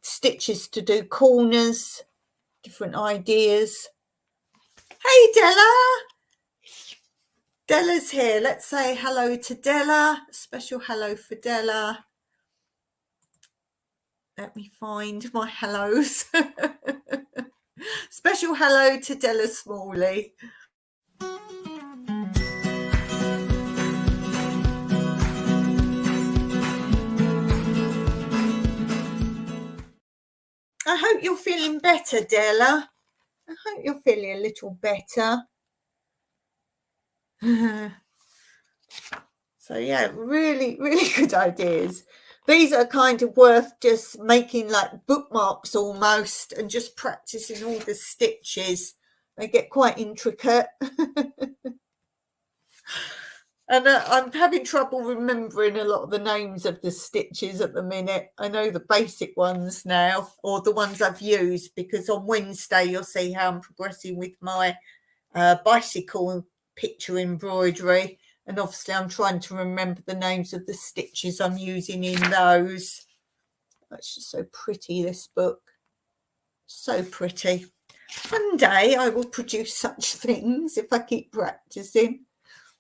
stitches to do corners, different ideas. Hey Della, Della's here. Let's say hello to Della. A special hello for Della. Let me find my hellos. Special hello to Della Smalley. I hope you're feeling better, Della. I hope you're feeling a little better. So yeah, really, really good ideas. These are kind of worth just making like bookmarks almost, and just practicing all the stitches. They get quite intricate. And I'm having trouble remembering a lot of the names of the stitches at the minute. I know the basic ones now, or the ones I've used, because on Wednesday you'll see how I'm progressing with my bicycle picture embroidery. And obviously I'm trying to remember the names of the stitches I'm using in those. That's just so pretty, this book. So pretty. One day I will produce such things if I keep practicing.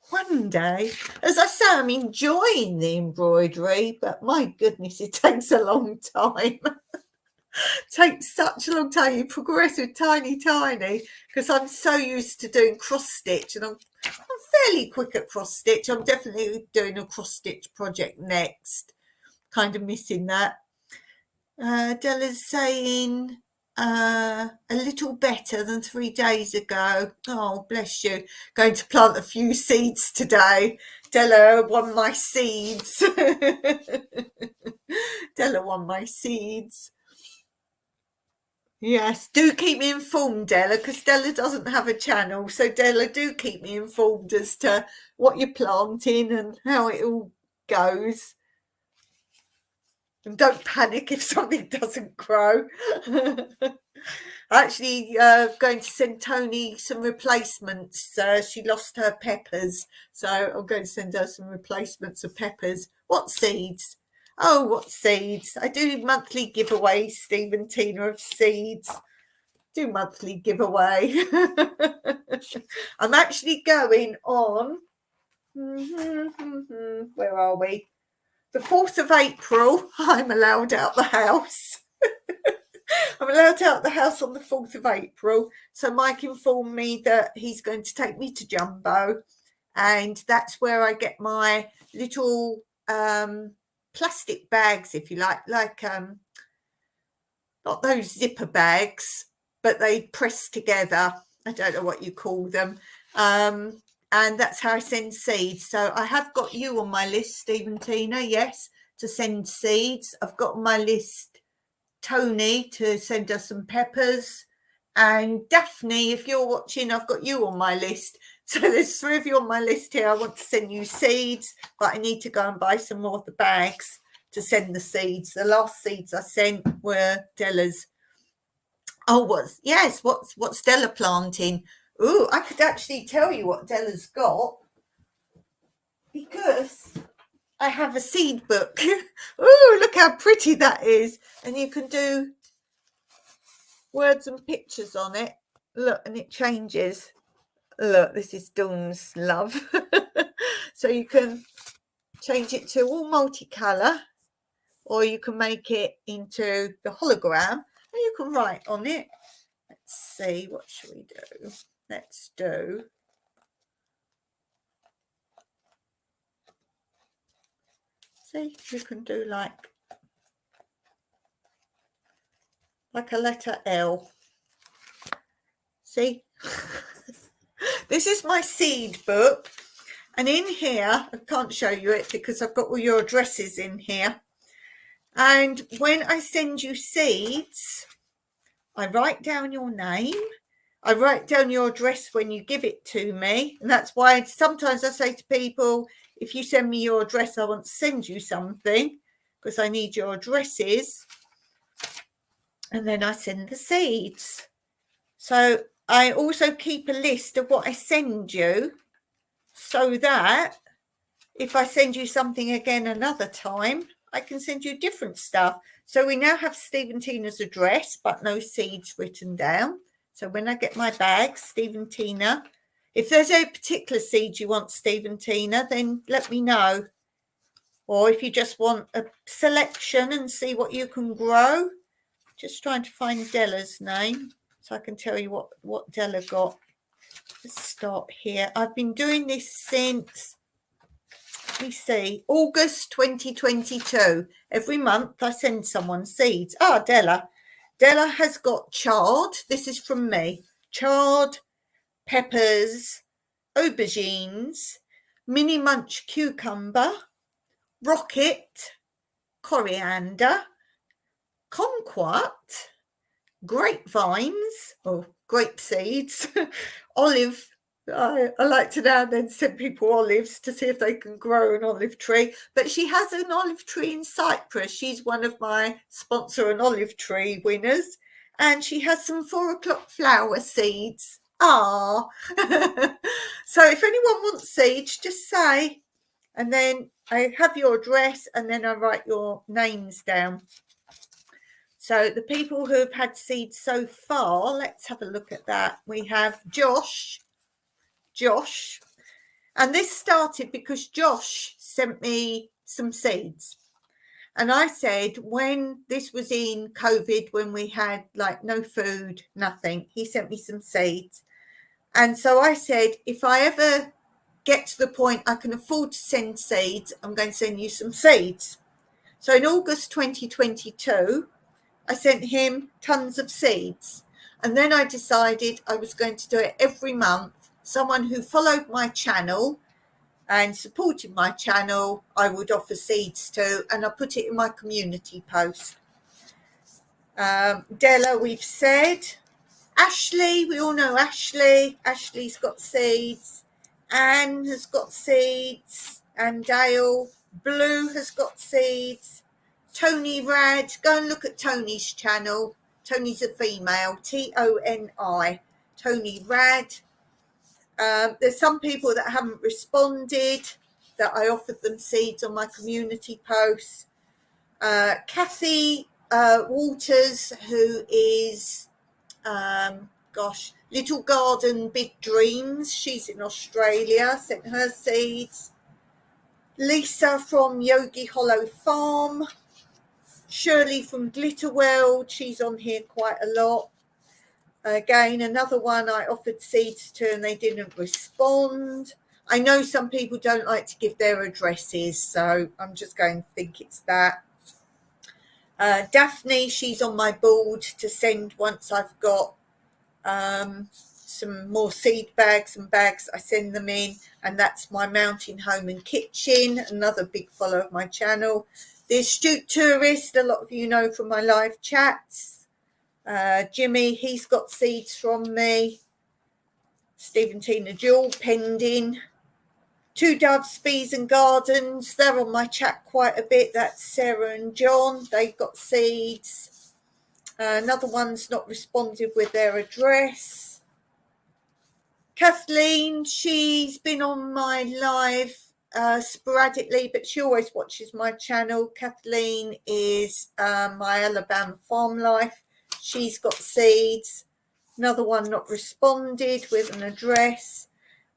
One day. As I say, I'm enjoying the embroidery, but my goodness, it takes a long time. Takes such a long time. You progress with tiny, because I'm so used to doing cross stitch, and I'm fairly quick at cross stitch. I'm definitely doing a cross stitch project next. Kind of missing that. Della's saying a little better than 3 days ago. Oh, bless you. Going to plant a few seeds today. Della won my seeds. Della won my seeds. Yes, do keep me informed, Della, because Della doesn't have a channel. So Della, do keep me informed as to what you're planting and how it all goes. And don't panic if something doesn't grow. Actually, going to send Tony some replacements. She lost her peppers, so I'm going to send her some replacements of peppers. What seeds? Oh, what seeds? I do monthly giveaways, Steve and Tina, of seeds. do monthly giveaway. I'm actually going on, where are we? The 4th of April, I'm allowed out the house. I'm allowed out the house on the 4th of April. So Mike informed me that he's going to take me to Jumbo, and that's where I get my little plastic bags, if you like not those zipper bags, but they press together. I don't know what you call them. And that's how I send seeds. So I have got you on my list, Stephen Tina, yes, to send seeds. I've got on my list Tony to send us some peppers. And Daphne, if you're watching, I've got you on my list. So there's 3 of you on my list here. I want to send you seeds, but I need to go and buy some more of the bags to send the seeds. The last seeds I sent were Della's. Oh, what's Della planting? Oh, I could actually tell you what Della's got, because I have a seed book. Oh, look how pretty that is. And you can do words and pictures on it. Look, and it changes. Look, this is Dawn's love. So you can change it to all multicolour, or you can make it into the hologram, and you can write on it. Let's see, what should we do? Let's do, see, you can do like a letter L. See? This is my seed book, and in here, I can't show you it because I've got all your addresses in here. And when I send you seeds, I write down your name. I write down your address when you give it to me. And that's why sometimes I say to people, if you send me your address, I want to send you something, because I need your addresses. And then I send the seeds. So I also keep a list of what I send you, so that if I send you something again another time, I can send you different stuff. So we now have Stephen Tina's address, but no seeds written down. So when I get my bag, Stephen Tina, if there's a particular seed you want, Stephen Tina, then let me know. Or if you just want a selection and see what you can grow, just trying to find Della's name so I can tell you what Della got. Let's start here. I've been doing this since, let me see, August 2022. Every month I send someone seeds. Della. Della has got chard. This is from me. Chard, peppers, aubergines, mini munch cucumber, rocket, coriander, kumquat, grapevines, or grape seeds, olive. I like to now and then send people olives to see if they can grow an olive tree. But she has an olive tree in Cyprus. She's one of my sponsor an olive tree winners. And she has some 4 o'clock flower seeds. So if anyone wants seeds, just say. And then I have your address, and then I write your names down. So the people who have had seeds so far, let's have a look at that. We have Josh, and this started because Josh sent me some seeds. And I said, when this was in COVID, when we had like no food, nothing, he sent me some seeds. And so I said, if I ever get to the point I can afford to send seeds, I'm going to send you some seeds. So in August 2022, I sent him tons of seeds. And then I decided I was going to do it every month. Someone who followed my channel and supported my channel, I would offer seeds to, and I put it in my community post. Della, we've said. Ashley, we all know Ashley. Ashley's got seeds. Anne has got seeds. And Dale. Blue has got seeds. Tony Rad, go and look at Tony's channel. Tony's a female, Toni, Tony Rad. There's some people that haven't responded, that I offered them seeds on my community posts. Kathy Walters, who is Gosh, Little Garden, Big Dreams. She's in Australia, sent her seeds. Lisa from Yogi Hollow Farm. Shirley from Glitter World. She's on here quite a lot. Again, another one I offered seeds to and they didn't respond. I know some people don't like to give their addresses, so I'm just going to think it's that. Daphne, she's on my board to send once I've got some more seed bags and bags. I send them in, and that's my Mountain Home and Kitchen, another big follower of my channel. The Astute Tourist, a lot of you know from my live chats. Jimmy, he's got seeds from me. Stephen Tina Jewel, pending. Two Doves, Bees and Gardens, they're on my chat quite a bit. That's Sarah and John, they've got seeds. Another one's not responded with their address. Kathleen, she's been on my live sporadically, but she always watches my channel. Kathleen is my Alabama Farm Life. She's got seeds. Another one not responded with an address.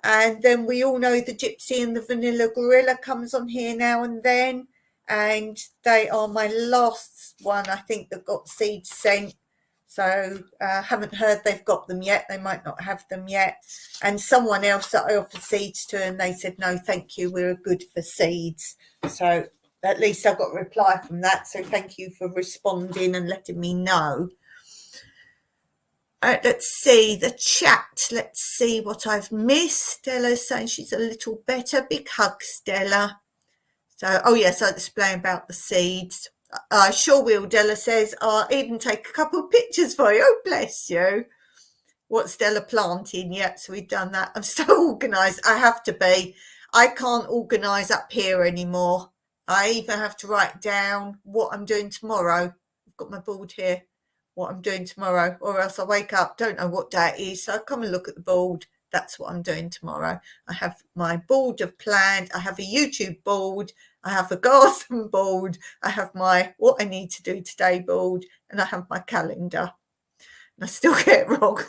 And then we all know the Gypsy and the Vanilla Gorilla comes on here now and then. And they are my last one, I think, that got seeds sent. So haven't heard they've got them yet. They might not have them yet. And someone else that I offered seeds to, and they said, no, thank you, we're good for seeds. So at least I got a reply from that. So thank you for responding and letting me know. All right, let's see the chat. Let's see what I've missed. Stella's saying she's a little better. Big hug, Stella. So, oh yes, I'll explain about the seeds. I sure will, Della says. I'll even take a couple of pictures for you. Oh, bless you. What Stella planting? Yeah, so we've done that. I'm so organised. I have to be. I can't organise up here anymore. I even have to write down what I'm doing tomorrow. I've got my board here. What I'm doing tomorrow, or else I wake up, don't know what day it is, so I come and look at the board. That's what I'm doing tomorrow. I have my board of planned. I have a YouTube board. I have a garden board. I have my what I need to do today board, and I have my calendar. And I still get it wrong.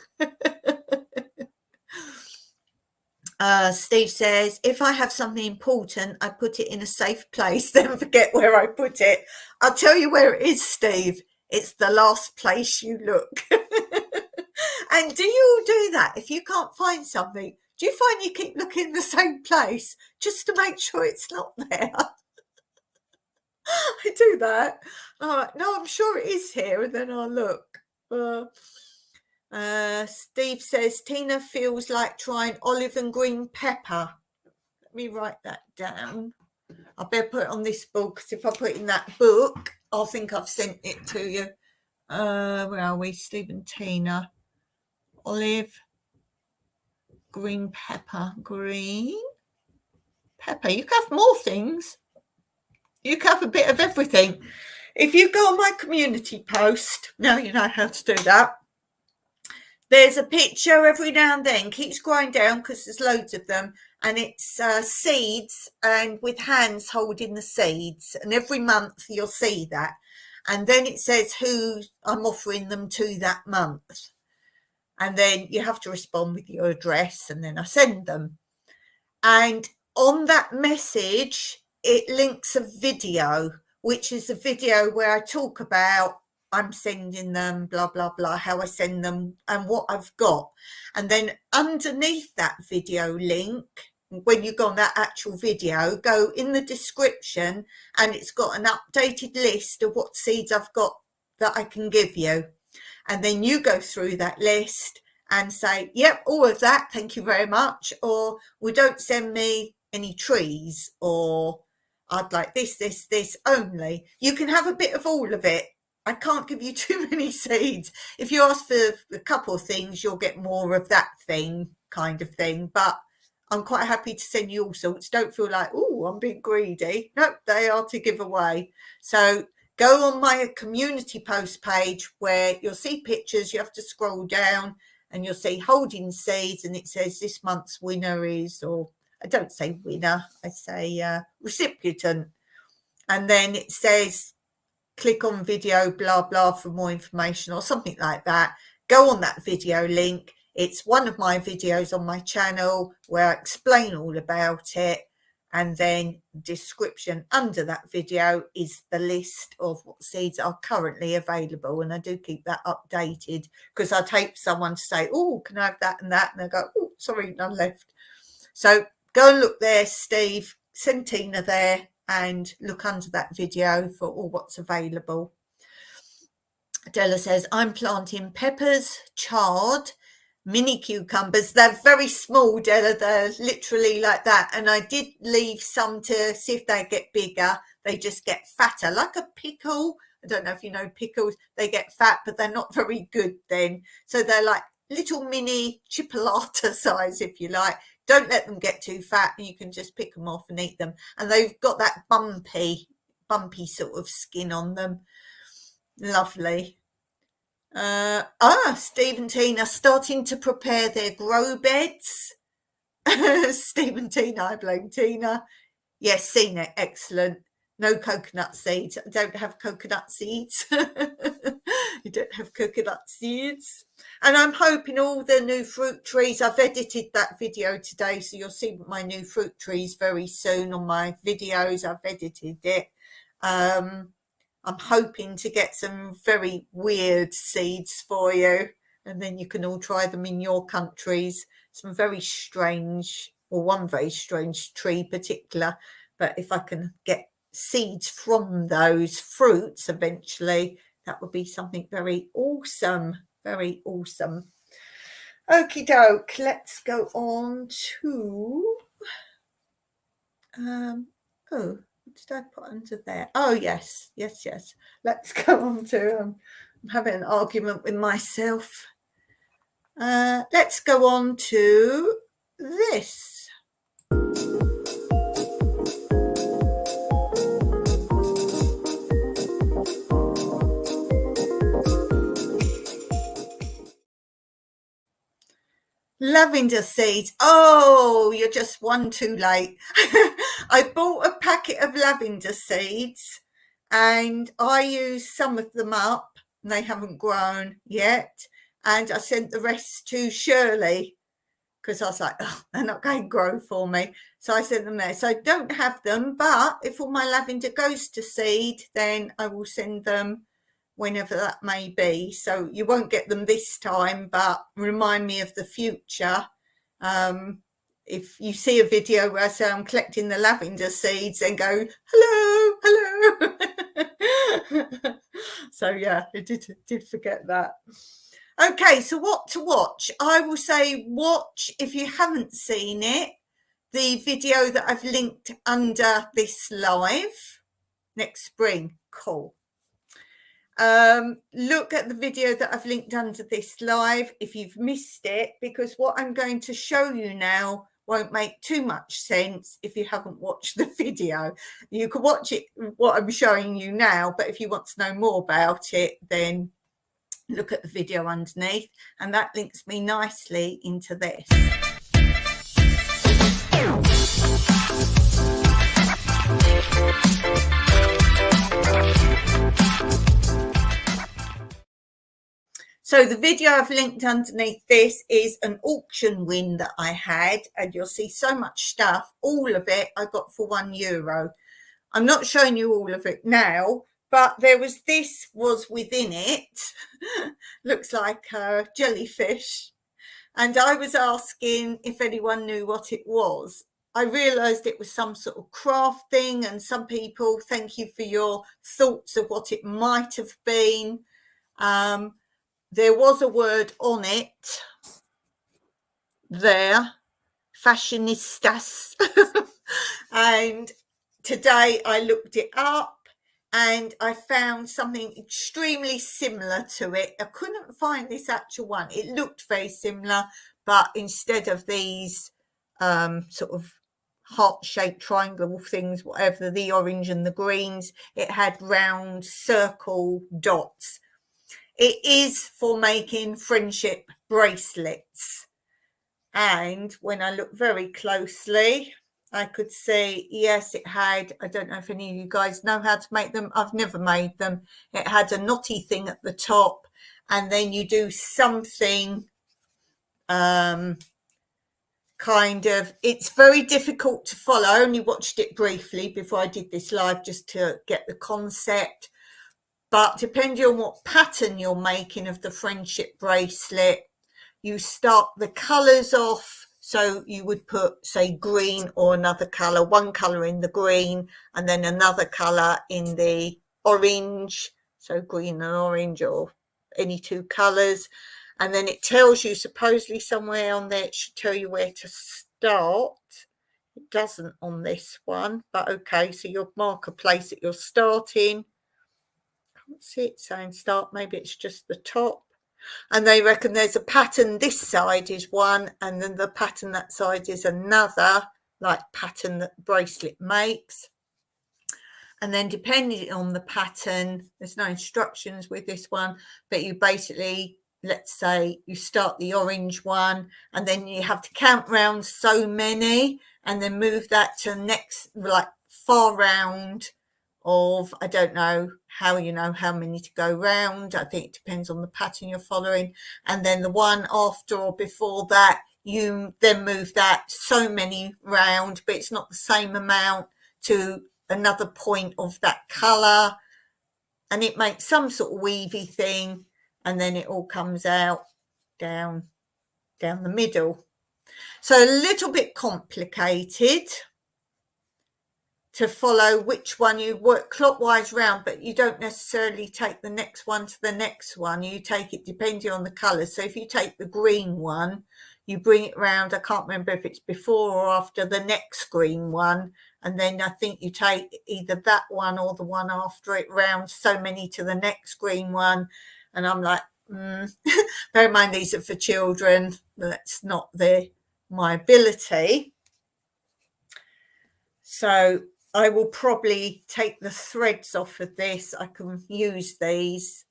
Steve says, if I have something important, I put it in a safe place, then forget where I put it. I'll tell you where it is, Steve. It's the last place you look. And do you all do that? If you can't find something, do you find you keep looking in the same place just to make sure it's not there? I do that. No, I'm sure it is here, and then I'll look. Steve says, Tina feels like trying olive and green pepper. Let me write that down. I better put it on this book, because if I put it in that book, I'll think I've sent it to you. Where are we? Steve and Tina. Olive, green pepper. Green pepper. You can have more things. You can have a bit of everything. If you go on my community post, now you know how to do that. There's a picture every now and then, keeps scrolling down because there's loads of them, and it's seeds and with hands holding the seeds, and every month you'll see that, and then it says who I'm offering them to that month, and then you have to respond with your address, and then I send them. And on that message it links a video, which is a video where I talk about I'm sending them, blah, blah, blah, how I send them and what I've got. And then underneath that video link, when you go on that actual video, go in the description, and it's got an updated list of what seeds I've got that I can give you. And then you go through that list and say, yep, all of that, thank you very much. Or, well, don't send me any trees, or I'd like this only. You can have a bit of all of it. I can't give you too many seeds. If you ask for a couple of things, you'll get more of that thing, kind of thing. But I'm quite happy to send you all sorts. Don't feel like, oh, I'm being greedy. Nope, they are to give away. So go on my community post page where you'll see pictures. You have to scroll down and you'll see holding seeds, and it says this month's winner is, or I don't say winner, I say recipient. And then it says, click on video, blah, blah, for more information or something like that. go on that video link. It's one of my videos on my channel where I explain all about it, and then description under that video is the list of what seeds are currently available, and I do keep that updated because I'd hate someone to say, oh, can I have that and that, and they go, oh, sorry, none left. So go and look there, Steve, send Tina there and look under that video for all what's available. Della says, I'm planting peppers, chard, mini cucumbers. They're very small, Della. They're literally like that. And I did leave some to see if they get bigger. They just get fatter, like a pickle. I don't know if you know pickles. They get fat, but they're not very good then. So they're like little mini chipolata size, if you like. Don't let them get too fat, and you can just pick them off and eat them. And they've got that bumpy sort of skin on them. Lovely. Steve and Tina starting to prepare their grow beds. Steve and Tina, I blame Tina. Yes, seen it. Excellent. No coconut seeds. I don't have coconut seeds. You don't have coconut seeds. And I'm hoping all the new fruit trees, I've edited that video today, so you'll see my new fruit trees very soon on my videos. I've edited it. I'm hoping to get some very weird seeds for you, and then you can all try them in your countries. Some very strange, or one very strange tree particular, but if I can get seeds from those fruits eventually, that would be something very awesome, very awesome. Okie doke, let's go on to, what did I put under there? Oh, yes. Let's go on to, I'm having an argument with myself. Let's go on to this. Lavender seeds. Oh, you're just one too late. I bought a packet of lavender seeds and I used some of them up, and they haven't grown yet. And I sent the rest to Shirley because I was like, oh, they're not going to grow for me. So I sent them there. So I don't have them, but if all my lavender goes to seed, then I will send them whenever that may be. So you won't get them this time, but remind me of the future. If you see a video where I say I'm collecting the lavender seeds, then go, hello. So yeah, I did forget that. Okay, so what to watch? I will say watch, if you haven't seen it, the video that I've linked under this live next spring. Cool. Look at the video that I've linked under this live if you've missed it, because what I'm going to show you now won't make too much sense if you haven't watched the video. You can watch it, what I'm showing you now, but if you want to know more about it, then look at the video underneath, and that links me nicely into this. So the video I've linked underneath this is an auction win that I had, and you'll see so much stuff. All of it I got for €1. I'm not showing you all of it now, but this was within it. Looks like a jellyfish. And I was asking if anyone knew what it was. I realised it was some sort of craft thing, and some people, thank you for your thoughts of what it might have been. There was a word on it there, fashionistas. And today I looked it up and I found something extremely similar to it. I couldn't find this actual one. It looked very similar, but instead of these sort of heart-shaped triangle things, whatever, the orange and the greens, it had round circle dots. It is for making friendship bracelets. And when I looked very closely, I could see, yes, it had, I don't know if any of you guys know how to make them. I've never made them. It had a knotty thing at the top, and then you do something kind of, it's very difficult to follow. I only watched it briefly before I did this live just to get the concept, but depending on what pattern you're making of the friendship bracelet, you start the colours off. So you would put, say, green or another colour, one colour in the green and then another colour in the orange, so green and orange or any two colours. And then it tells you, supposedly somewhere on there, it should tell you where to start. It doesn't on this one, but okay, so you'll mark a place that you're starting. Can't see it saying start, maybe it's just the top. And they reckon there's a pattern this side is one, and then the pattern that side is another, like pattern that bracelet makes. And then depending on the pattern, there's no instructions with this one, but you basically, let's say you start the orange one and then you have to count round so many and then move that to the next, like far round of, I don't know how you know how many to go round. I think it depends on the pattern you're following. And then the one after or before that, you then move that so many round, but it's not the same amount to another point of that colour. And it makes some sort of weavy thing. And then it all comes out down the middle. So a little bit complicated to follow which one. You work clockwise round, but you don't necessarily take the next one to the next one. You take it depending on the colour. So if you take the green one, you bring it round, I can't remember if it's before or after the next green one, and then I think you take either that one or the one after it round so many to the next green one. And I'm like, bear in mind these are for children, that's not my ability. So I will probably take the threads off of this. I can use these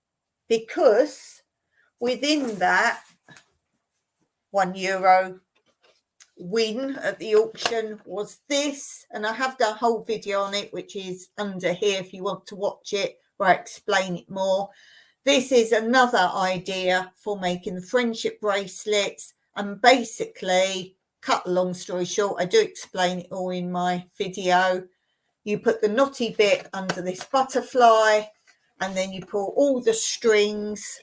because within that €1 win at the auction was this, and I have done a whole video on it, which is under here if you want to watch it, where I explain it more. This is another idea for making the friendship bracelets, and basically, cut a long story short, I do explain it all in my video. You put the knotty bit under this butterfly, and then you pull all the strings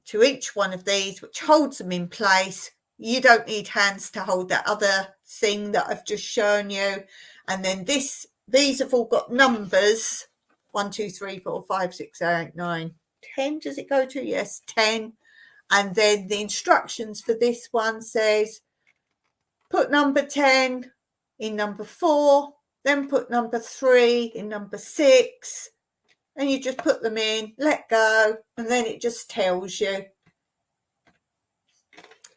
to each one of these, which holds them in place. You don't need hands to hold that other thing that I've just shown you. And then these have all got numbers. 1, 2, 3, 4, 5, 6, 7, 8, 9, 10. Does it go to? Yes, 10. And then the instructions for this one says, put number 10 in number 4, then put number 3 in number 6, and you just put them in, let go, and then it just tells you.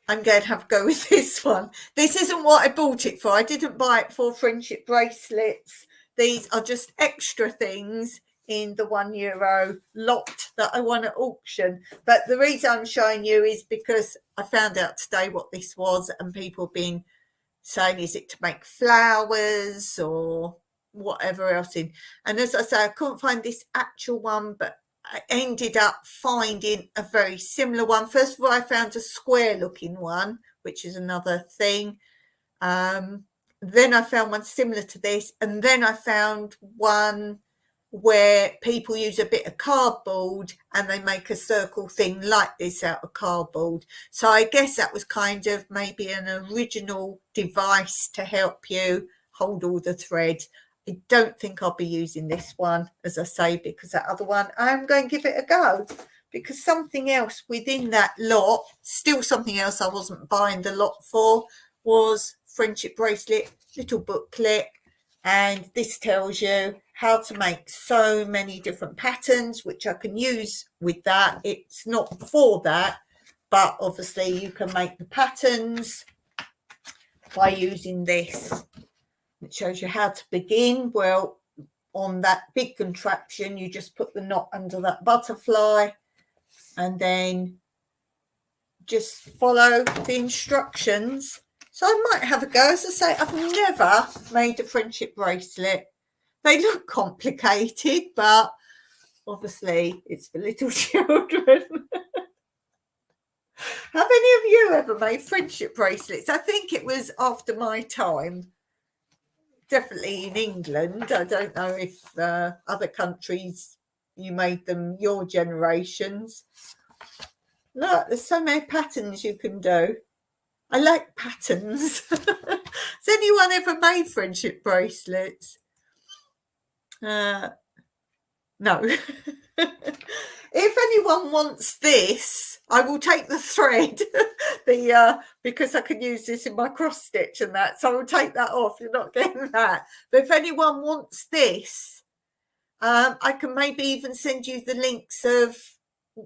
I'm going to have a go with this one. This isn't what I bought it for. I didn't buy it for friendship bracelets. These are just extra things in the €1 lot that I won at auction. But the reason I'm showing you is because I found out today what this was, and people have been saying, is it to make flowers or whatever else in? And as I say, I couldn't find this actual one, but I ended up finding a very similar one. First of all, I found a square looking one, which is another thing. Then I found one similar to this, and then I found one where people use a bit of cardboard and they make a circle thing like this out of cardboard. So I guess that was kind of maybe an original device to help you hold all the thread. I don't think I'll be using this one, as I say, because that other one, I'm going to give it a go. Because something else within that lot, still something else I wasn't buying the lot for, was friendship bracelet, little booklet. And this tells you how to make so many different patterns, which I can use with that. It's not for that, but obviously you can make the patterns by using this. It shows you how to begin. Well, on that big contraption, you just put the knot under that butterfly and then just follow the instructions. So I might have a go. As I say, I've never made a friendship bracelet. They look complicated, but Obviously, it's for little children. Have any of you ever made friendship bracelets? I think it was after my time. Definitely in England. I don't know if other countries you made them your generations. Look, there's so many patterns you can do. I like patterns. Has anyone ever made friendship bracelets? No. If anyone wants this, I will take the thread, because I can use this in my cross stitch and that. So I will take that off. You're not getting that. But if anyone wants this, I can maybe even send you the links of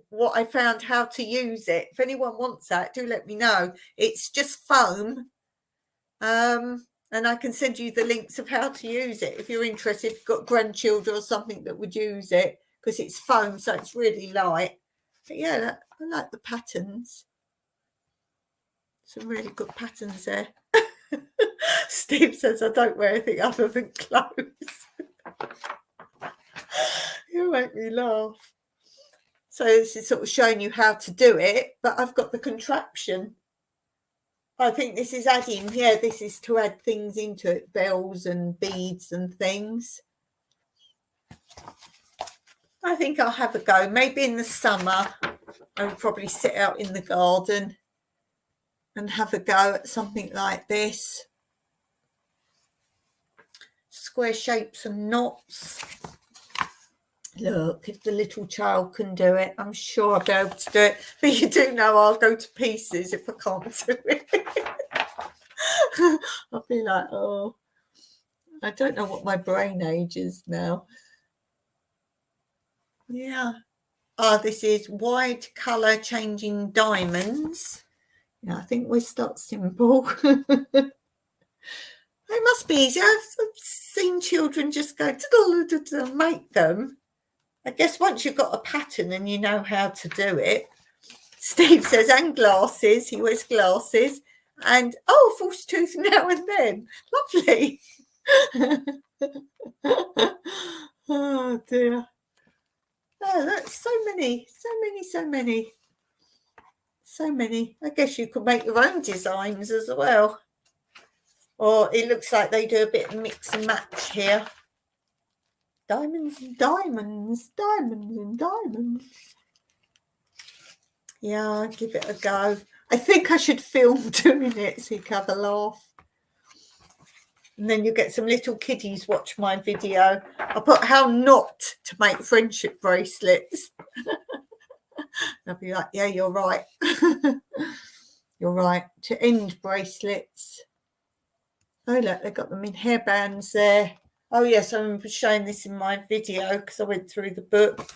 what I found, how to use it. If anyone wants that, do let me know. It's just foam. And I can send you the links of how to use it if you're interested, if you've got grandchildren or something that would use it, because it's foam, so it's really light. But yeah, I like the patterns. Some really good patterns there. Steve says I don't wear anything other than clothes. You make me laugh. So this is sort of showing you how to do it, but I've got the contraption. I think this is adding, yeah, this is to add things into it, bells and beads and things. I think I'll have a go. Maybe in the summer, I would probably sit out in the garden and have a go at something like this. Square shapes and knots. Look, if the little child can do it, I'm sure I'll be able to do it. But you do know I'll go to pieces if I can't do it. I'll be like, oh, I don't know what my brain age is now. Yeah. Oh, this is wide colour changing diamonds. Yeah, I think we start simple. It must be easy. I've seen children just go to make them. I guess once you've got a pattern and you know how to do it. Steve says, and glasses. He wears glasses. And, oh, false tooth now and then. Lovely. Oh, dear. Oh, that's so many. I guess you could make your own designs as well. Or it looks like they do a bit of mix and match here. Diamonds and diamonds, diamonds and diamonds. Yeah, I'll give it a go. I think I should film doing it so you can have a laugh. And then you get some little kiddies watch my video. I put how not to make friendship bracelets. They'll be like, yeah, you're right. You're right. To end bracelets. Oh, look, they've got them in hairbands there. Oh, yes, I'm showing this in my video because I went through the book.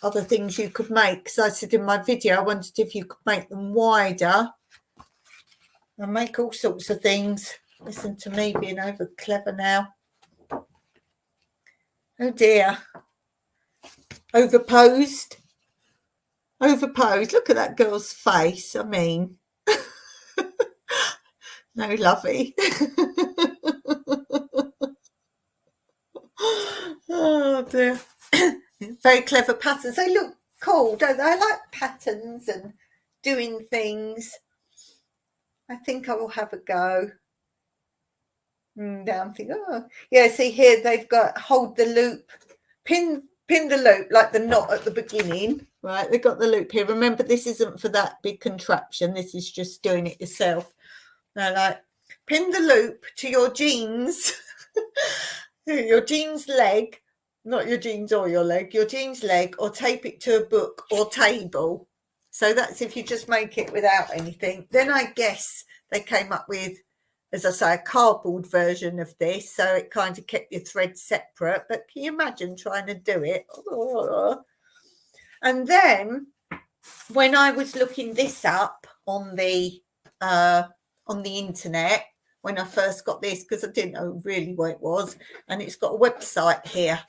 Other things you could make. Because I said in my video, I wondered if you could make them wider. And make all sorts of things. Listen to me being over clever now. Oh, dear. Overposed. Look at that girl's face. I mean. No, lovey. Oh, dear. Very clever patterns. They look cool, don't they? I like patterns and doing things. I think I will have a go. Now I'm thinking, oh, yeah, see here they've got hold the loop, pin the loop like the knot at the beginning, right? They've got the loop here. Remember, this isn't for that big contraption. This is just doing it yourself. Now, like, pin the loop to your jeans, your jeans leg, not your jeans or your leg, your jeans leg, or tape it to a book or table. So that's if you just make it without anything. Then I guess they came up with, as I say, a cardboard version of this, so it kind of kept your thread separate. But can you imagine trying to do it? And then when I was looking this up on the internet, when I first got this, because I didn't know really what it was, and it's got a website here.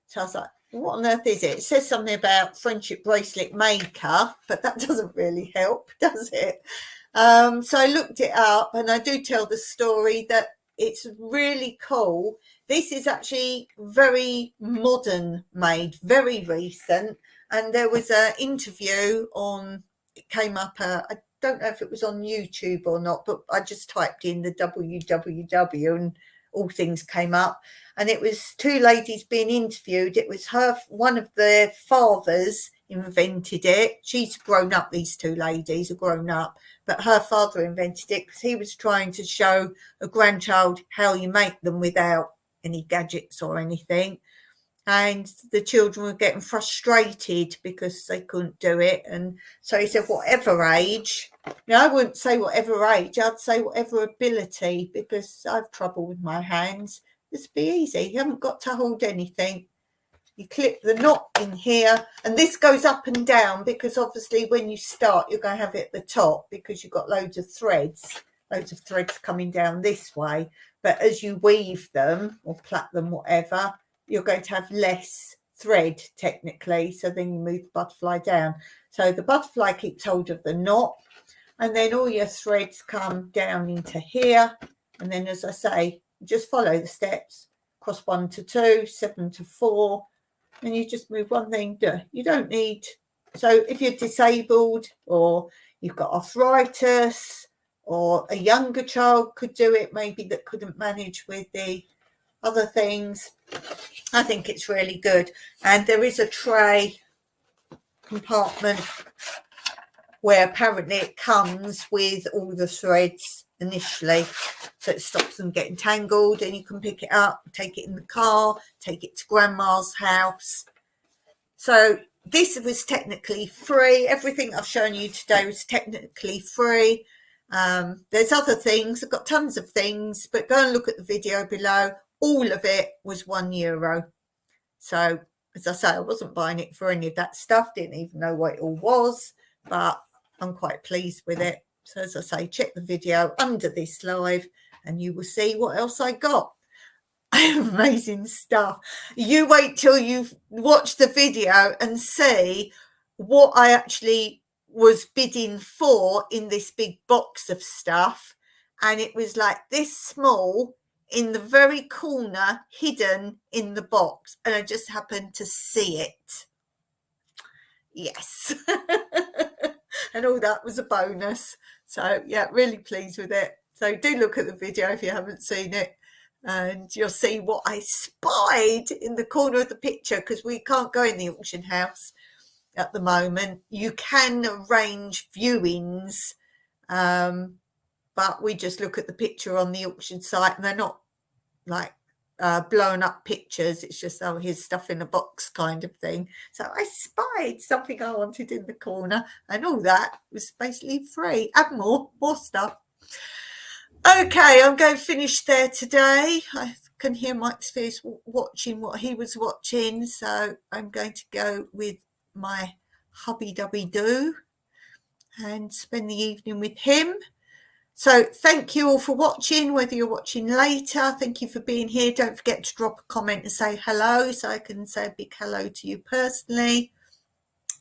So I was like, what on earth is it? It says something about friendship bracelet maker, but that doesn't really help, does it? So I looked it up, and I do tell the story that it's really cool This is actually very modern made, very recent. And there was an interview on, it came up, I don't know if it was on YouTube or not, but I just typed in the www and all things came up. And it was two ladies being interviewed. It was one of their fathers invented it. She's grown up, these two ladies are grown up, but her father invented it because he was trying to show a grandchild how you make them without any gadgets or anything. And the children were getting frustrated because they couldn't do it. And so he said, whatever age, I wouldn't say whatever age, I'd say whatever ability, because I've trouble with my hands. This be easy. You haven't got to hold anything. You clip the knot in here, and this goes up and down because obviously when you start, you're going to have it at the top because you've got loads of threads coming down this way. But as you weave them or plait them, whatever, you're going to have less thread technically. So then you move the butterfly down. So the butterfly keeps hold of the knot, and then all your threads come down into here. And then, as I say, just follow the steps, cross 1 to 2, 7 to 4. And you just move one thing. You don't need, so if you're disabled or you've got arthritis or a younger child could do it, maybe that couldn't manage with the other things, I think it's really good. And there is a tray compartment where apparently it comes with all the threads initially, so it stops them getting tangled, and you can pick it up, take it in the car, take it to grandma's house. So this was technically free. Everything I've shown you today was technically free. There's other things, I've got tons of things, but go and look at the video below. All of it was €1. So as I say, I wasn't buying it for any of that stuff, didn't even know what it all was, but I'm quite pleased with it. So as I say, check the video under this live and you will see what else I got. Amazing stuff. You wait till you've watched the video and see what I actually was bidding for in this big box of stuff. And it was like this small in the very corner, hidden in the box. And I just happened to see it. Yes. And all that was a bonus. So yeah, really pleased with it. So do look at the video if you haven't seen it, and you'll see what I spied in the corner of the picture, because we can't go in the auction house at the moment. You can arrange viewings, but we just look at the picture on the auction site, and they're not like blown up pictures. It's just, oh, here's stuff in a box kind of thing. So I spied something I wanted in the corner, and all that was basically free, and more stuff. Okay, I'm going to finish there today. I can hear Mike Spheres watching what he was watching, so I'm going to go with my hubby-dubby do and spend the evening with him. So thank you all for watching, whether you're watching later. Thank you for being here. Don't forget to drop a comment and say hello, so I can say a big hello to you personally.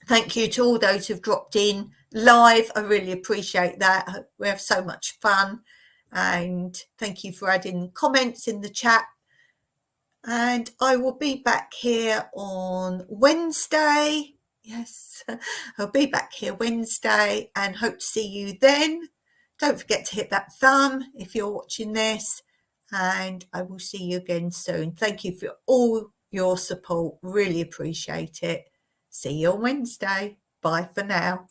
Thank you to all those who've dropped in live. I really appreciate that. We have so much fun. And thank you for adding comments in the chat. And I will be back here on Wednesday. Yes, I'll be back here Wednesday and hope to see you then. Don't forget to hit that thumb if you're watching this, and I will see you again soon. Thank you for all your support. Really appreciate it. See you on Wednesday. Bye for now.